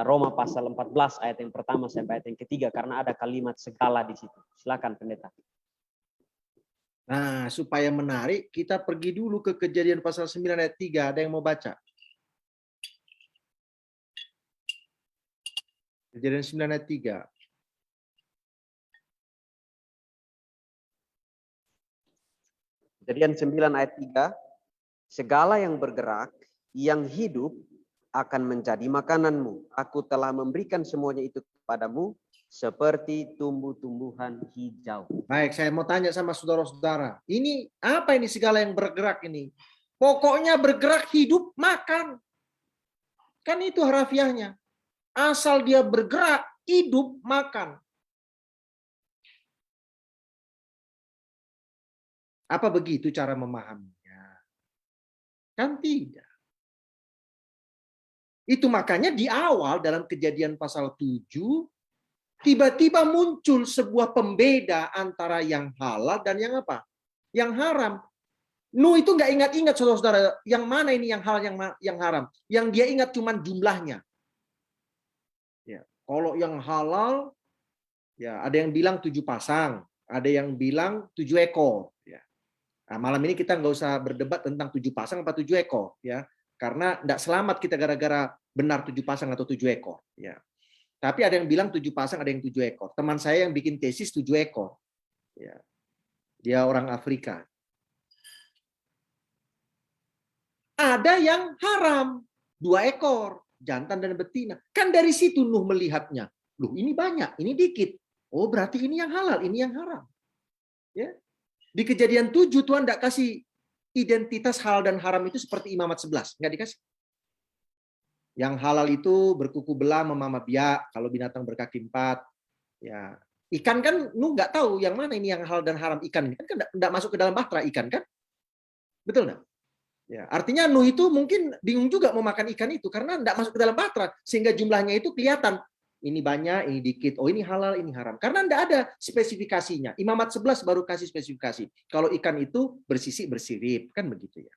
Roma pasal 14 ayat yang pertama sampai ayat yang ketiga, karena ada kalimat segala di situ. Silakan Pendeta. Nah, supaya menarik, kita pergi dulu ke Kejadian pasal 9 ayat 3. Ada yang mau baca? Kejadian 9 ayat 3. Kejadian 9 ayat 3, segala yang bergerak, yang hidup akan menjadi makananmu. Aku telah memberikan semuanya itu kepadamu seperti tumbuh-tumbuhan hijau. Baik, saya mau tanya sama saudara-saudara. Ini apa ini segala yang bergerak ini? Pokoknya bergerak, hidup, makan. Kan itu harafiahnya. Asal dia bergerak, hidup, makan. Apa begitu cara memahaminya? Kan tidak. Itu makanya di awal dalam Kejadian pasal 7, tiba-tiba muncul sebuah pembeda antara yang halal dan yang apa? Yang haram. Nuh itu nggak ingat-ingat saudara-saudara, yang mana ini yang halal, yang haram. Yang dia ingat cuma jumlahnya. Ya, kalau yang halal, ya ada yang bilang 7 pasang, ada yang bilang 7 ekor. Ya. Nah, malam ini kita nggak usah berdebat tentang 7 pasang apa 7 ekor, ya, karena nggak selamat kita gara-gara benar 7 pasang atau 7 ekor. Ya. Tapi ada yang bilang 7 pasang, ada yang 7 ekor. Teman saya yang bikin tesis 7 ekor. Ya. Dia orang Afrika. Ada yang haram, 2 ekor, jantan dan betina. Kan dari situ Nuh melihatnya. Loh, ini banyak, ini dikit. Oh, berarti ini yang halal, ini yang haram. Ya. Di Kejadian 7 Tuhan tidak kasih identitas halal dan haram itu seperti Imamat 11, nggak dikasih. Yang halal itu berkuku belah, memama biak, kalau binatang berkaki 4. Ya, ikan kan Nuh nggak tahu yang mana ini yang halal dan haram ikan. Kan nggak masuk ke dalam bahtera ikan kan? Betul nggak? Ya, artinya Nuh itu mungkin bingung juga mau makan ikan itu karena nggak masuk ke dalam bahtera sehingga jumlahnya itu kelihatan. Ini banyak, ini dikit. Oh, ini halal, ini haram. Karena tidak ada spesifikasinya. Imamat 11 baru kasih spesifikasi. Kalau ikan itu bersisik, bersirip. Kan begitu ya.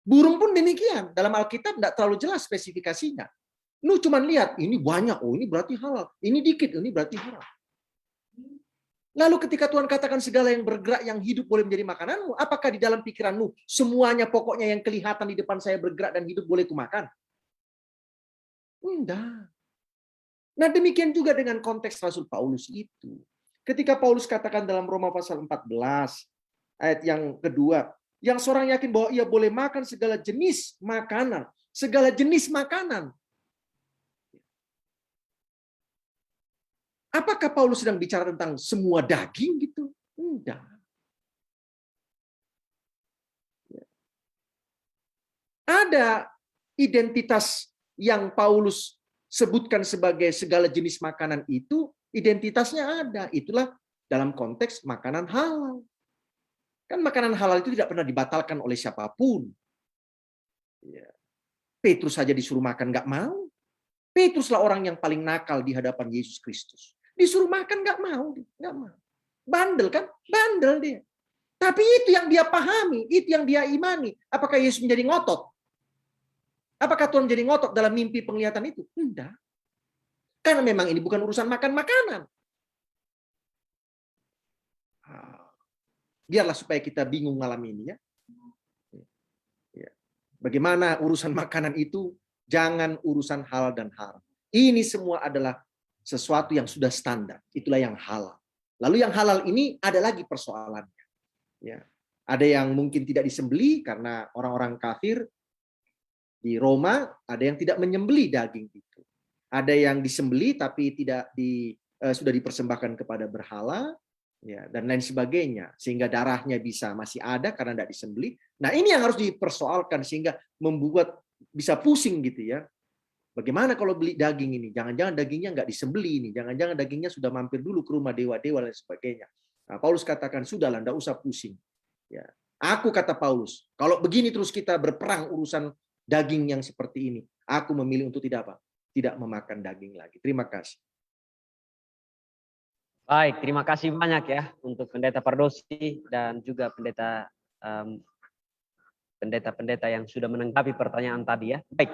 Burung pun demikian. Dalam Alkitab tidak terlalu jelas spesifikasinya. Nuh cuma lihat, ini banyak. Oh, ini berarti halal. Ini dikit, ini berarti haram. Lalu ketika Tuhan katakan segala yang bergerak, yang hidup boleh menjadi makananmu, apakah di dalam pikiran Nuh semuanya pokoknya yang kelihatan di depan saya bergerak dan hidup boleh kumakan? Enggak. Nah, demikian juga dengan konteks Rasul Paulus itu. Ketika Paulus katakan dalam Roma pasal 14, ayat yang kedua, yang seorang yakin bahwa ia boleh makan segala jenis makanan. Segala jenis makanan. Apakah Paulus sedang bicara tentang semua daging gitu? Enggak. Ada identitas yang Paulus sebutkan sebagai segala jenis makanan itu, identitasnya ada. Itulah dalam konteks makanan halal. Kan makanan halal itu tidak pernah dibatalkan oleh siapapun. Petrus saja disuruh makan nggak mau. Petruslah orang yang paling nakal di hadapan Yesus Kristus. Disuruh makan nggak mau, nggak mau. Bandel kan? Bandel dia. Tapi itu yang dia pahami, itu yang dia imani. Apakah Yesus menjadi ngotot? Apakah Tuhan menjadi ngotot dalam mimpi penglihatan itu? Tidak. Karena memang ini bukan urusan makan makanan. Biarlah supaya kita bingung malam ini ya. Bagaimana urusan makanan itu? Jangan urusan halal dan haram. Ini semua adalah sesuatu yang sudah standar. Itulah yang halal. Lalu yang halal ini ada lagi persoalannya. Ya. Ada yang mungkin tidak disembelih karena orang-orang kafir di Roma, ada yang tidak menyembelih daging itu. Ada yang disembelih tapi tidak sudah dipersembahkan kepada berhala. ya, dan lain sebagainya, sehingga darahnya masih ada karena tidak disembelih. Nah, ini yang harus dipersoalkan sehingga membuat bisa pusing gitu ya. Bagaimana kalau beli daging ini? Jangan-jangan dagingnya nggak disembelih ini, jangan-jangan dagingnya sudah mampir dulu ke rumah dewa-dewa dan sebagainya. Nah, Paulus katakan sudahlah, nggak usah pusing. Ya, aku kata Paulus, kalau begini terus kita berperang urusan daging yang seperti ini, aku memilih untuk tidak apa? Tidak memakan daging lagi. Terima kasih. Baik, terima kasih banyak ya untuk Pendeta Pardosi dan juga pendeta-pendeta yang sudah menanggapi pertanyaan tadi ya. Baik,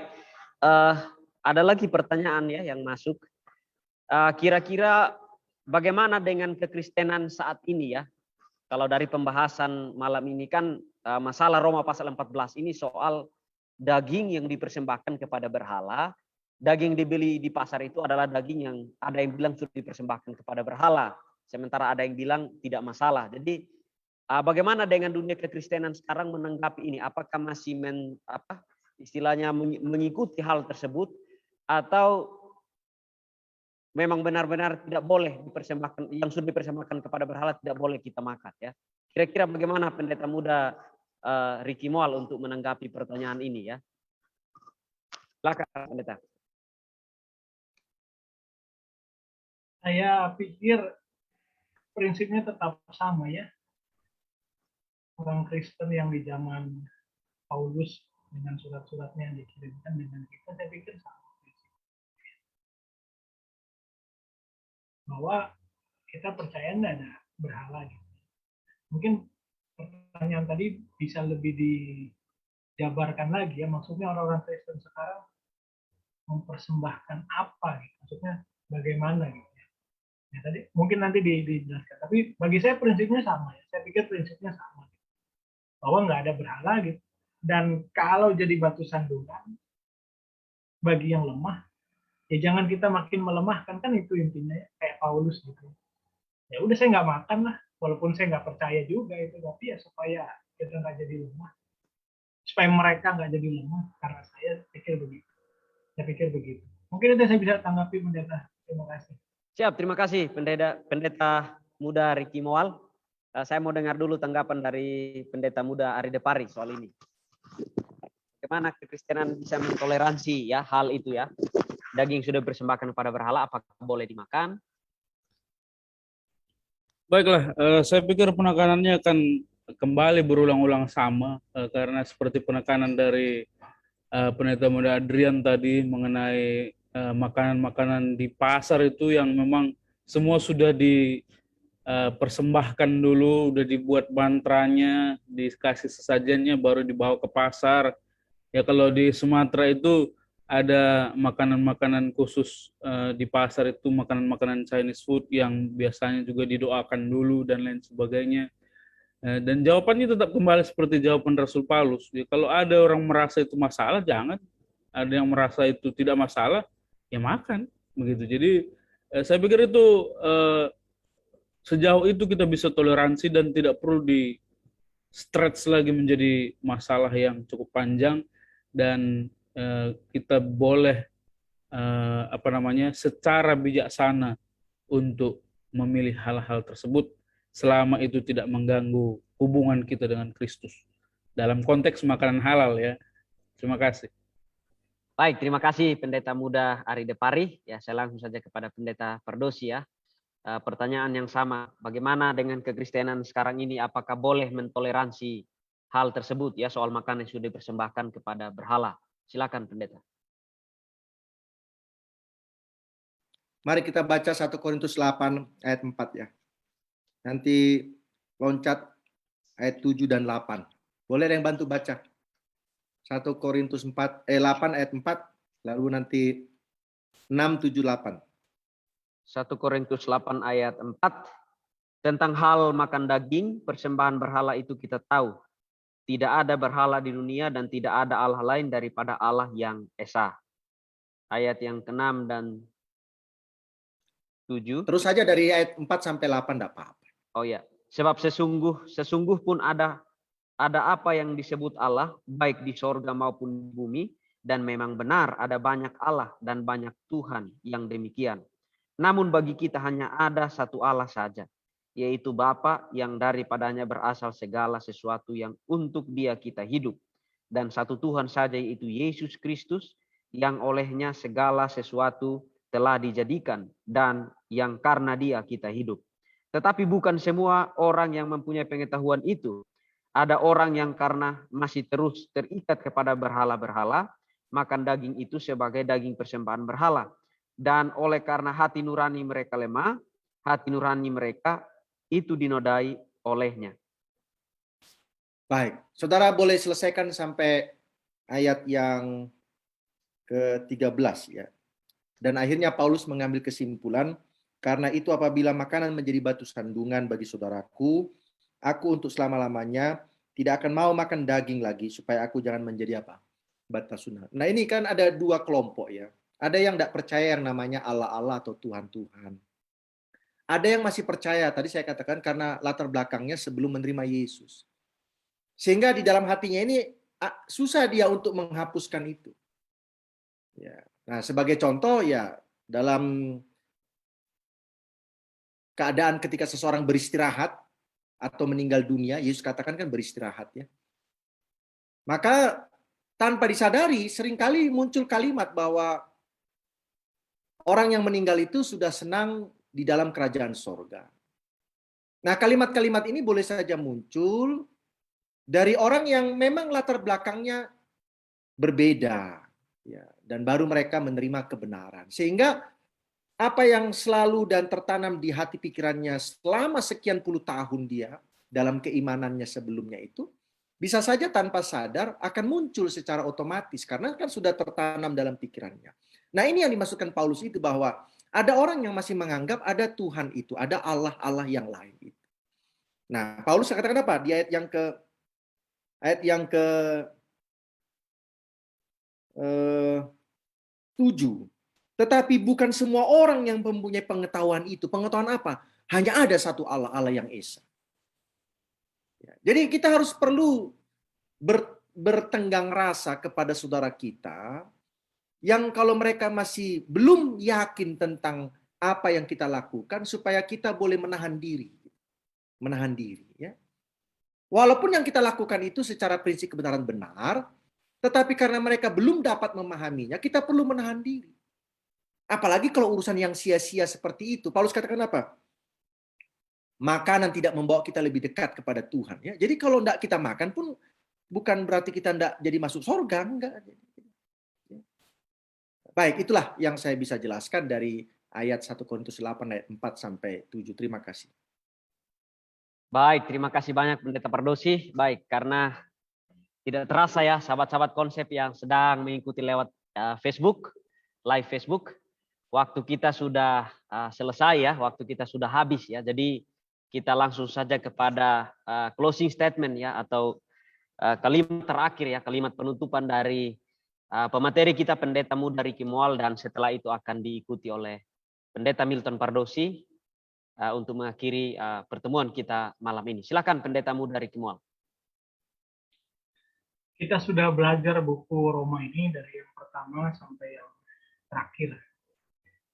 ada lagi pertanyaan ya yang masuk. Kira-kira bagaimana dengan kekristenan saat ini ya? Kalau dari pembahasan malam ini kan masalah Roma pasal 14 ini soal daging yang dipersembahkan kepada berhala. Daging dibeli di pasar itu adalah daging yang ada yang bilang sudah dipersembahkan kepada berhala, sementara ada yang bilang tidak masalah. Jadi bagaimana dengan dunia kekristenan sekarang menanggapi ini? Apakah masih istilahnya mengikuti hal tersebut, atau memang benar-benar tidak boleh dipersembahkan, yang sudah dipersembahkan kepada berhala tidak boleh kita makan ya? Kira-kira bagaimana pendeta muda Ricky Moal untuk menanggapi pertanyaan ini ya? Silakan pendeta. Saya pikir prinsipnya tetap sama ya. Orang Kristen yang di zaman Paulus dengan surat-suratnya yang dikirimkan dengan kita, saya pikir sama. Bahwa kita percaya nggak ada berhala gitu. Mungkin pertanyaan tadi bisa lebih dijabarkan lagi ya. Maksudnya orang-orang Kristen sekarang mempersembahkan apa gitu. Maksudnya bagaimana gitu. Ya, tadi mungkin nanti dijelaskan, tapi bagi saya prinsipnya sama ya. Saya pikir prinsipnya sama, bahwa nggak ada berhala gitu. Dan kalau jadi batu sandungan bagi yang lemah, ya jangan kita makin melemahkan, kan itu intinya ya, kayak Paulus gitu. Ya udah saya nggak makan lah, walaupun saya nggak percaya juga itu, tapi ya supaya kita nggak jadi lemah, supaya mereka nggak jadi lemah, karena saya pikir begitu. Saya pikir begitu. Mungkin itu saya bisa tanggapi pendeta. Terima kasih. Siap, terima kasih pendeta muda Ricky Moal. Saya mau dengar dulu tanggapan dari pendeta muda Ari Depari soal ini. Bagaimana kekristenan bisa mentoleransi ya hal itu ya? Daging sudah dipersembahkan kepada berhala, apakah boleh dimakan? Baiklah, saya pikir penekanannya akan kembali berulang-ulang sama, karena seperti penekanan dari pendeta muda Adrian tadi mengenai makanan-makanan di pasar itu yang memang semua sudah dipersembahkan dulu, udah dibuat bantranya, dikasih sesajennya, baru dibawa ke pasar. Ya kalau di Sumatera itu ada makanan-makanan khusus di pasar itu, makanan-makanan Chinese food yang biasanya juga didoakan dulu dan lain sebagainya. Dan jawabannya tetap kembali seperti jawaban Rasul Paulus. Ya, kalau ada orang merasa itu masalah, jangan. Ada yang merasa itu tidak masalah, ya makan. Begitu. Jadi saya pikir itu sejauh itu kita bisa toleransi dan tidak perlu di stretch lagi menjadi masalah yang cukup panjang, dan kita boleh secara bijaksana untuk memilih hal-hal tersebut selama itu tidak mengganggu hubungan kita dengan Kristus dalam konteks makanan halal ya. Terima kasih. Baik, terima kasih pendeta muda Ari Depari. Ya, saya langsung saja kepada pendeta Pardosi ya. Pertanyaan yang sama, bagaimana dengan kekristenan sekarang ini, apakah boleh mentoleransi hal tersebut ya, soal makanan yang sudah dipersembahkan kepada berhala? Silakan pendeta. Mari kita baca 1 Korintus 8 ayat 4 ya. Nanti loncat ayat 7 dan 8. Boleh ada yang bantu baca? 1 Korintus 8 ayat 4, lalu nanti 6, 7, 8. 1 Korintus 8 ayat 4. Tentang hal makan daging, persembahan berhala itu kita tahu. Tidak ada berhala di dunia dan tidak ada Allah lain daripada Allah yang esa. Ayat yang ke-6 dan 7. Terus saja dari ayat 4 sampai 8 enggak apa-apa. Oh ya, sebab sesungguh pun ada apa yang disebut Allah, baik di sorga maupun di bumi, dan memang benar ada banyak Allah dan banyak Tuhan yang demikian. Namun bagi kita hanya ada satu Allah saja, yaitu Bapa yang daripadanya berasal segala sesuatu yang untuk Dia kita hidup, dan satu Tuhan saja, yaitu Yesus Kristus, yang olehnya segala sesuatu telah dijadikan dan yang karena Dia kita hidup. Tetapi bukan semua orang yang mempunyai pengetahuan itu. Ada orang yang karena masih terus terikat kepada berhala-berhala, makan daging itu sebagai daging persembahan berhala. Dan oleh karena hati nurani mereka lemah, hati nurani mereka itu dinodai olehnya. Baik, saudara boleh selesaikan sampai ayat yang ke-13 ya. Dan akhirnya Paulus mengambil kesimpulan, karena itu apabila makanan menjadi batu sandungan bagi saudaraku, aku untuk selama-lamanya tidak akan mau makan daging lagi, supaya aku jangan menjadi apa? Batu sandungan. Nah ini kan ada dua kelompok ya. Ada yang tidak percaya yang namanya Allah-Allah atau Tuhan-Tuhan. Ada yang masih percaya, tadi saya katakan karena latar belakangnya sebelum menerima Yesus. Sehingga di dalam hatinya ini susah dia untuk menghapuskan itu. Ya. Nah, sebagai contoh ya dalam keadaan ketika seseorang beristirahat atau meninggal dunia, Yesus katakan kan beristirahat ya. Maka tanpa disadari seringkali muncul kalimat bahwa orang yang meninggal itu sudah senang di dalam kerajaan sorga. Nah, kalimat-kalimat ini boleh saja muncul dari orang yang memang latar belakangnya berbeda, ya, dan baru mereka menerima kebenaran. Sehingga apa yang selalu dan tertanam di hati pikirannya selama sekian puluh tahun dia dalam keimanannya sebelumnya itu, bisa saja tanpa sadar akan muncul secara otomatis, karena kan sudah tertanam dalam pikirannya. Nah ini yang dimaksudkan Paulus itu, bahwa ada orang yang masih menganggap ada Tuhan itu, ada Allah-Allah yang lain itu. Nah, Paulus katakan apa? Di ayat yang ke 7. Tetapi bukan semua orang yang mempunyai pengetahuan itu. Pengetahuan apa? Hanya ada satu Allah, Allah yang Esa. Jadi kita harus perlu bertenggang rasa kepada saudara kita yang kalau mereka masih belum yakin tentang apa yang kita lakukan, supaya kita boleh menahan diri. Menahan diri. Ya. Walaupun yang kita lakukan itu secara prinsip kebenaran benar, tetapi karena mereka belum dapat memahaminya, kita perlu menahan diri. Apalagi kalau urusan yang sia-sia seperti itu. Paulus katakan apa? Makanan tidak membawa kita lebih dekat kepada Tuhan. Ya. Jadi kalau tidak kita makan pun bukan berarti kita tidak jadi masuk surga. Enggak. Baik, itulah yang saya bisa jelaskan dari ayat 1 Korintus 8 ayat 4 sampai 7. Terima kasih. Baik, terima kasih banyak Pendeta Pardosi. Baik, karena tidak terasa ya sahabat-sahabat konsep yang sedang mengikuti lewat Facebook, live Facebook. Waktu kita sudah selesai ya, waktu kita sudah habis ya. Jadi kita langsung saja kepada closing statement ya, atau kalimat terakhir ya, kalimat penutupan dari pemateri kita Pendeta Muda Ricky Mual, dan setelah itu akan diikuti oleh Pendeta Milton Pardosi untuk mengakhiri pertemuan kita malam ini. Silakan Pendeta Muda Ricky Mual. Kita sudah belajar buku Roma ini dari yang pertama sampai yang terakhir.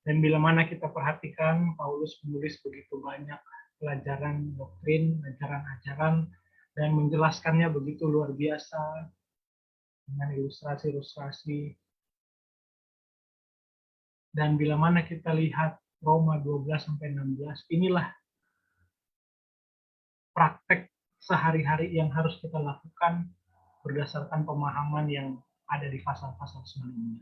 Dan bila mana kita perhatikan, Paulus menulis begitu banyak pelajaran doktrin, ajaran-ajaran, dan menjelaskannya begitu luar biasa dengan ilustrasi-ilustrasi. Dan bila mana kita lihat Roma 12-16, inilah praktek sehari-hari yang harus kita lakukan berdasarkan pemahaman yang ada di pasal-pasal sebelumnya.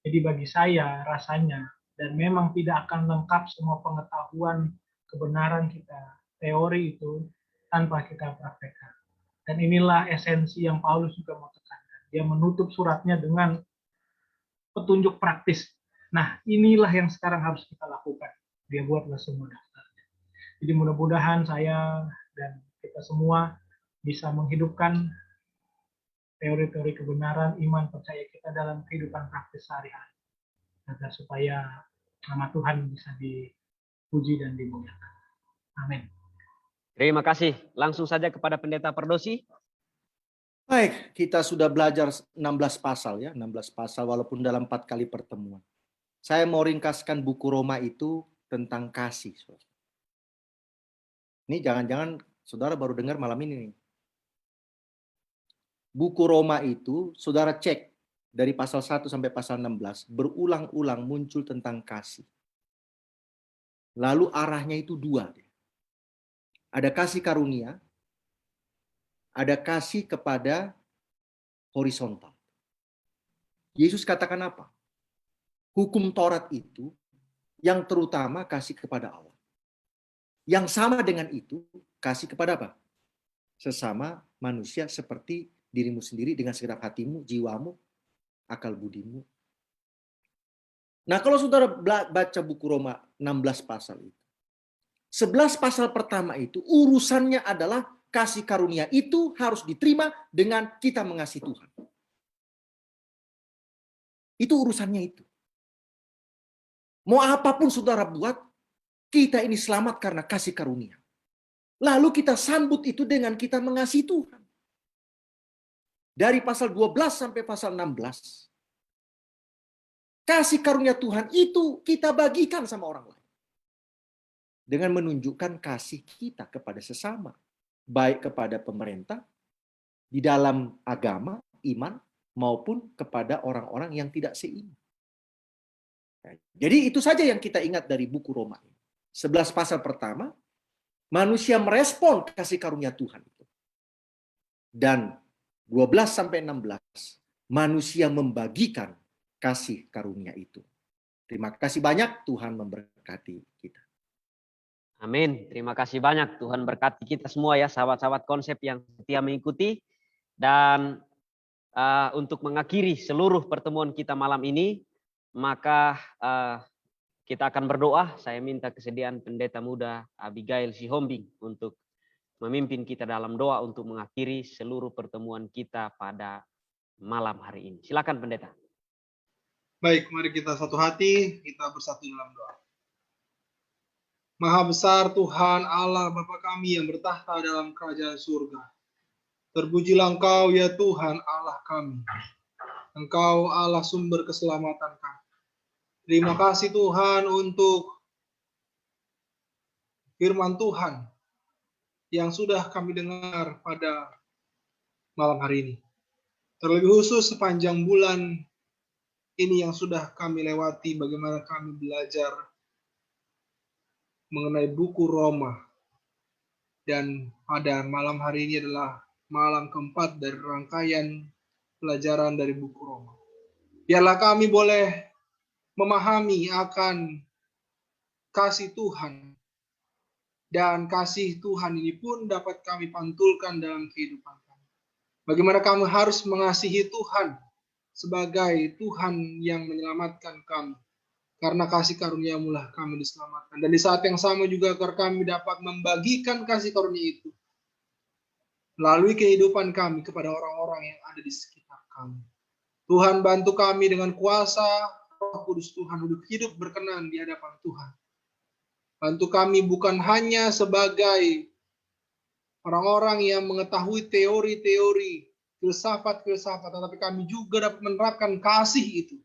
Jadi bagi saya rasanya, dan memang tidak akan lengkap semua pengetahuan kebenaran kita, teori itu, tanpa kita praktekkan. Dan inilah esensi yang Paulus juga mau tekankan. Dia menutup suratnya dengan petunjuk praktis. Nah, inilah yang sekarang harus kita lakukan. Dia buatlah semua daftarnya. Jadi mudah-mudahan saya dan kita semua bisa menghidupkan teori-teori kebenaran, iman, percaya kita dalam kehidupan praktis sehari-hari. Agar supaya nama Tuhan bisa dipuji dan dimuliakan. Amin. Terima kasih. Langsung saja kepada Pendeta Pardosi. Baik, kita sudah belajar 16 pasal ya, 16 pasal walaupun dalam 4 kali pertemuan. Saya mau ringkaskan buku Roma itu tentang kasih. Ini jangan-jangan saudara baru dengar malam ini nih. Buku Roma itu, saudara cek dari pasal 1 sampai pasal 16, berulang-ulang muncul tentang kasih. Lalu arahnya itu dua. Ada kasih karunia, ada kasih kepada horizontal. Yesus katakan apa? Hukum Taurat itu yang terutama kasih kepada Allah. Yang sama dengan itu, kasih kepada apa? Sesama manusia seperti dirimu sendiri dengan segenap hatimu, jiwamu, akal budimu. Nah, kalau saudara baca buku Roma 16 pasal itu, 11 pasal pertama itu urusannya adalah kasih karunia itu harus diterima dengan kita mengasihi Tuhan. Itu urusannya itu. Mau apapun saudara buat, kita ini selamat karena kasih karunia. Lalu kita sambut itu dengan kita mengasihi Tuhan. Dari pasal 12 sampai pasal 16. Kasih karunia Tuhan itu kita bagikan sama orang lain. Dengan menunjukkan kasih kita kepada sesama. Baik kepada pemerintah, di dalam agama, iman, maupun kepada orang-orang yang tidak seiman. Jadi itu saja yang kita ingat dari buku Roma. 11 pasal pertama, manusia merespon kasih karunia Tuhan itu. Dan 12 sampai 16, manusia membagikan kasih karunia itu. Terima kasih banyak, Tuhan memberkati kita. Amin. Terima kasih banyak. Tuhan berkati kita semua ya, sahabat-sahabat konsep yang setia mengikuti. Dan untuk mengakhiri seluruh pertemuan kita malam ini, maka kita akan berdoa. Saya minta kesediaan Pendeta Muda Abigail Sihombing untuk memimpin kita dalam doa untuk mengakhiri seluruh pertemuan kita pada malam hari ini. Silakan Pendeta. Baik, mari kita satu hati, kita bersatu dalam doa. Maha besar Tuhan Allah Bapa kami yang bertahta dalam kerajaan surga. Terpujilah Engkau ya Tuhan Allah kami. Engkau Allah sumber keselamatan kami. Terima kasih Tuhan untuk firman Tuhan yang sudah kami dengar pada malam hari ini. Terlebih khusus sepanjang bulan ini yang sudah kami lewati, bagaimana kami belajar mengenai buku Roma. Dan pada malam hari ini adalah malam keempat dari rangkaian pelajaran dari buku Roma. Biarlah kami boleh memahami akan kasih Tuhan. Dan kasih Tuhan ini pun dapat kami pantulkan dalam kehidupan kami. Bagaimana kami harus mengasihi Tuhan sebagai Tuhan yang menyelamatkan kami. Karena kasih karunia-Mu lah kami diselamatkan. Dan di saat yang sama juga agar kami dapat membagikan kasih karunia itu melalui kehidupan kami kepada orang-orang yang ada di sekitar kami. Tuhan bantu kami dengan kuasa Roh Kudus Tuhan untuk hidup berkenan di hadapan Tuhan. Bantu kami bukan hanya sebagai orang-orang yang mengetahui teori-teori, filsafat-filsafat, tetapi kami juga dapat menerapkan kasih itu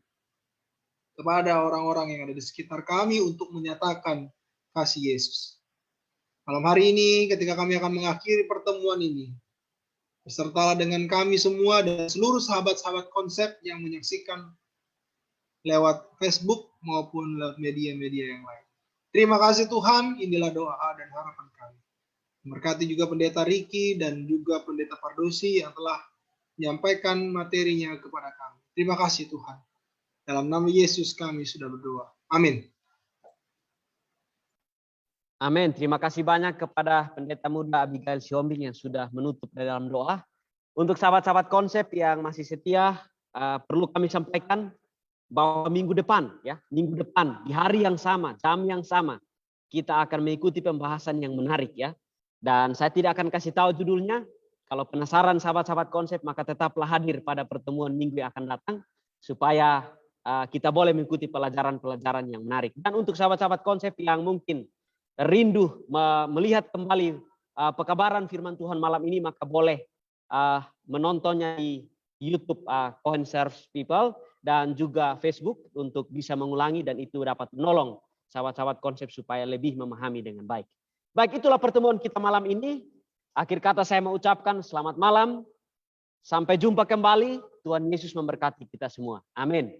kepada orang-orang yang ada di sekitar kami untuk menyatakan kasih Yesus. Malam hari ini ketika kami akan mengakhiri pertemuan ini, besertalah dengan kami semua dan seluruh sahabat-sahabat konsep yang menyaksikan lewat Facebook maupun lewat media-media yang lain. Terima kasih Tuhan, inilah doa dan harapan kami. Memberkati juga Pendeta Riki dan juga Pendeta Pardosi yang telah menyampaikan materinya kepada kami. Terima kasih Tuhan. Dalam nama Yesus kami sudah berdoa. Amin. Amin. Terima kasih banyak kepada Pendeta Muda Abigail Sihombing yang sudah menutup dalam doa. Untuk sahabat-sahabat konsep yang masih setia, perlu kami sampaikan bahwa minggu depan di hari yang sama, jam yang sama, kita akan mengikuti pembahasan yang menarik ya. Dan saya tidak akan kasih tahu judulnya. Kalau penasaran sahabat-sahabat konsep, maka tetaplah hadir pada pertemuan minggu yang akan datang supaya kita boleh mengikuti pelajaran-pelajaran yang menarik. Dan untuk sahabat-sahabat konsep yang mungkin rindu melihat kembali pekabaran firman Tuhan malam ini, maka boleh menontonnya di YouTube Cohen Serves People dan juga Facebook untuk bisa mengulangi, dan itu dapat menolong sahabat-sahabat konsep supaya lebih memahami dengan baik. Baik, itulah pertemuan kita malam ini. Akhir kata saya mengucapkan selamat malam. Sampai jumpa kembali. Tuhan Yesus memberkati kita semua. Amin.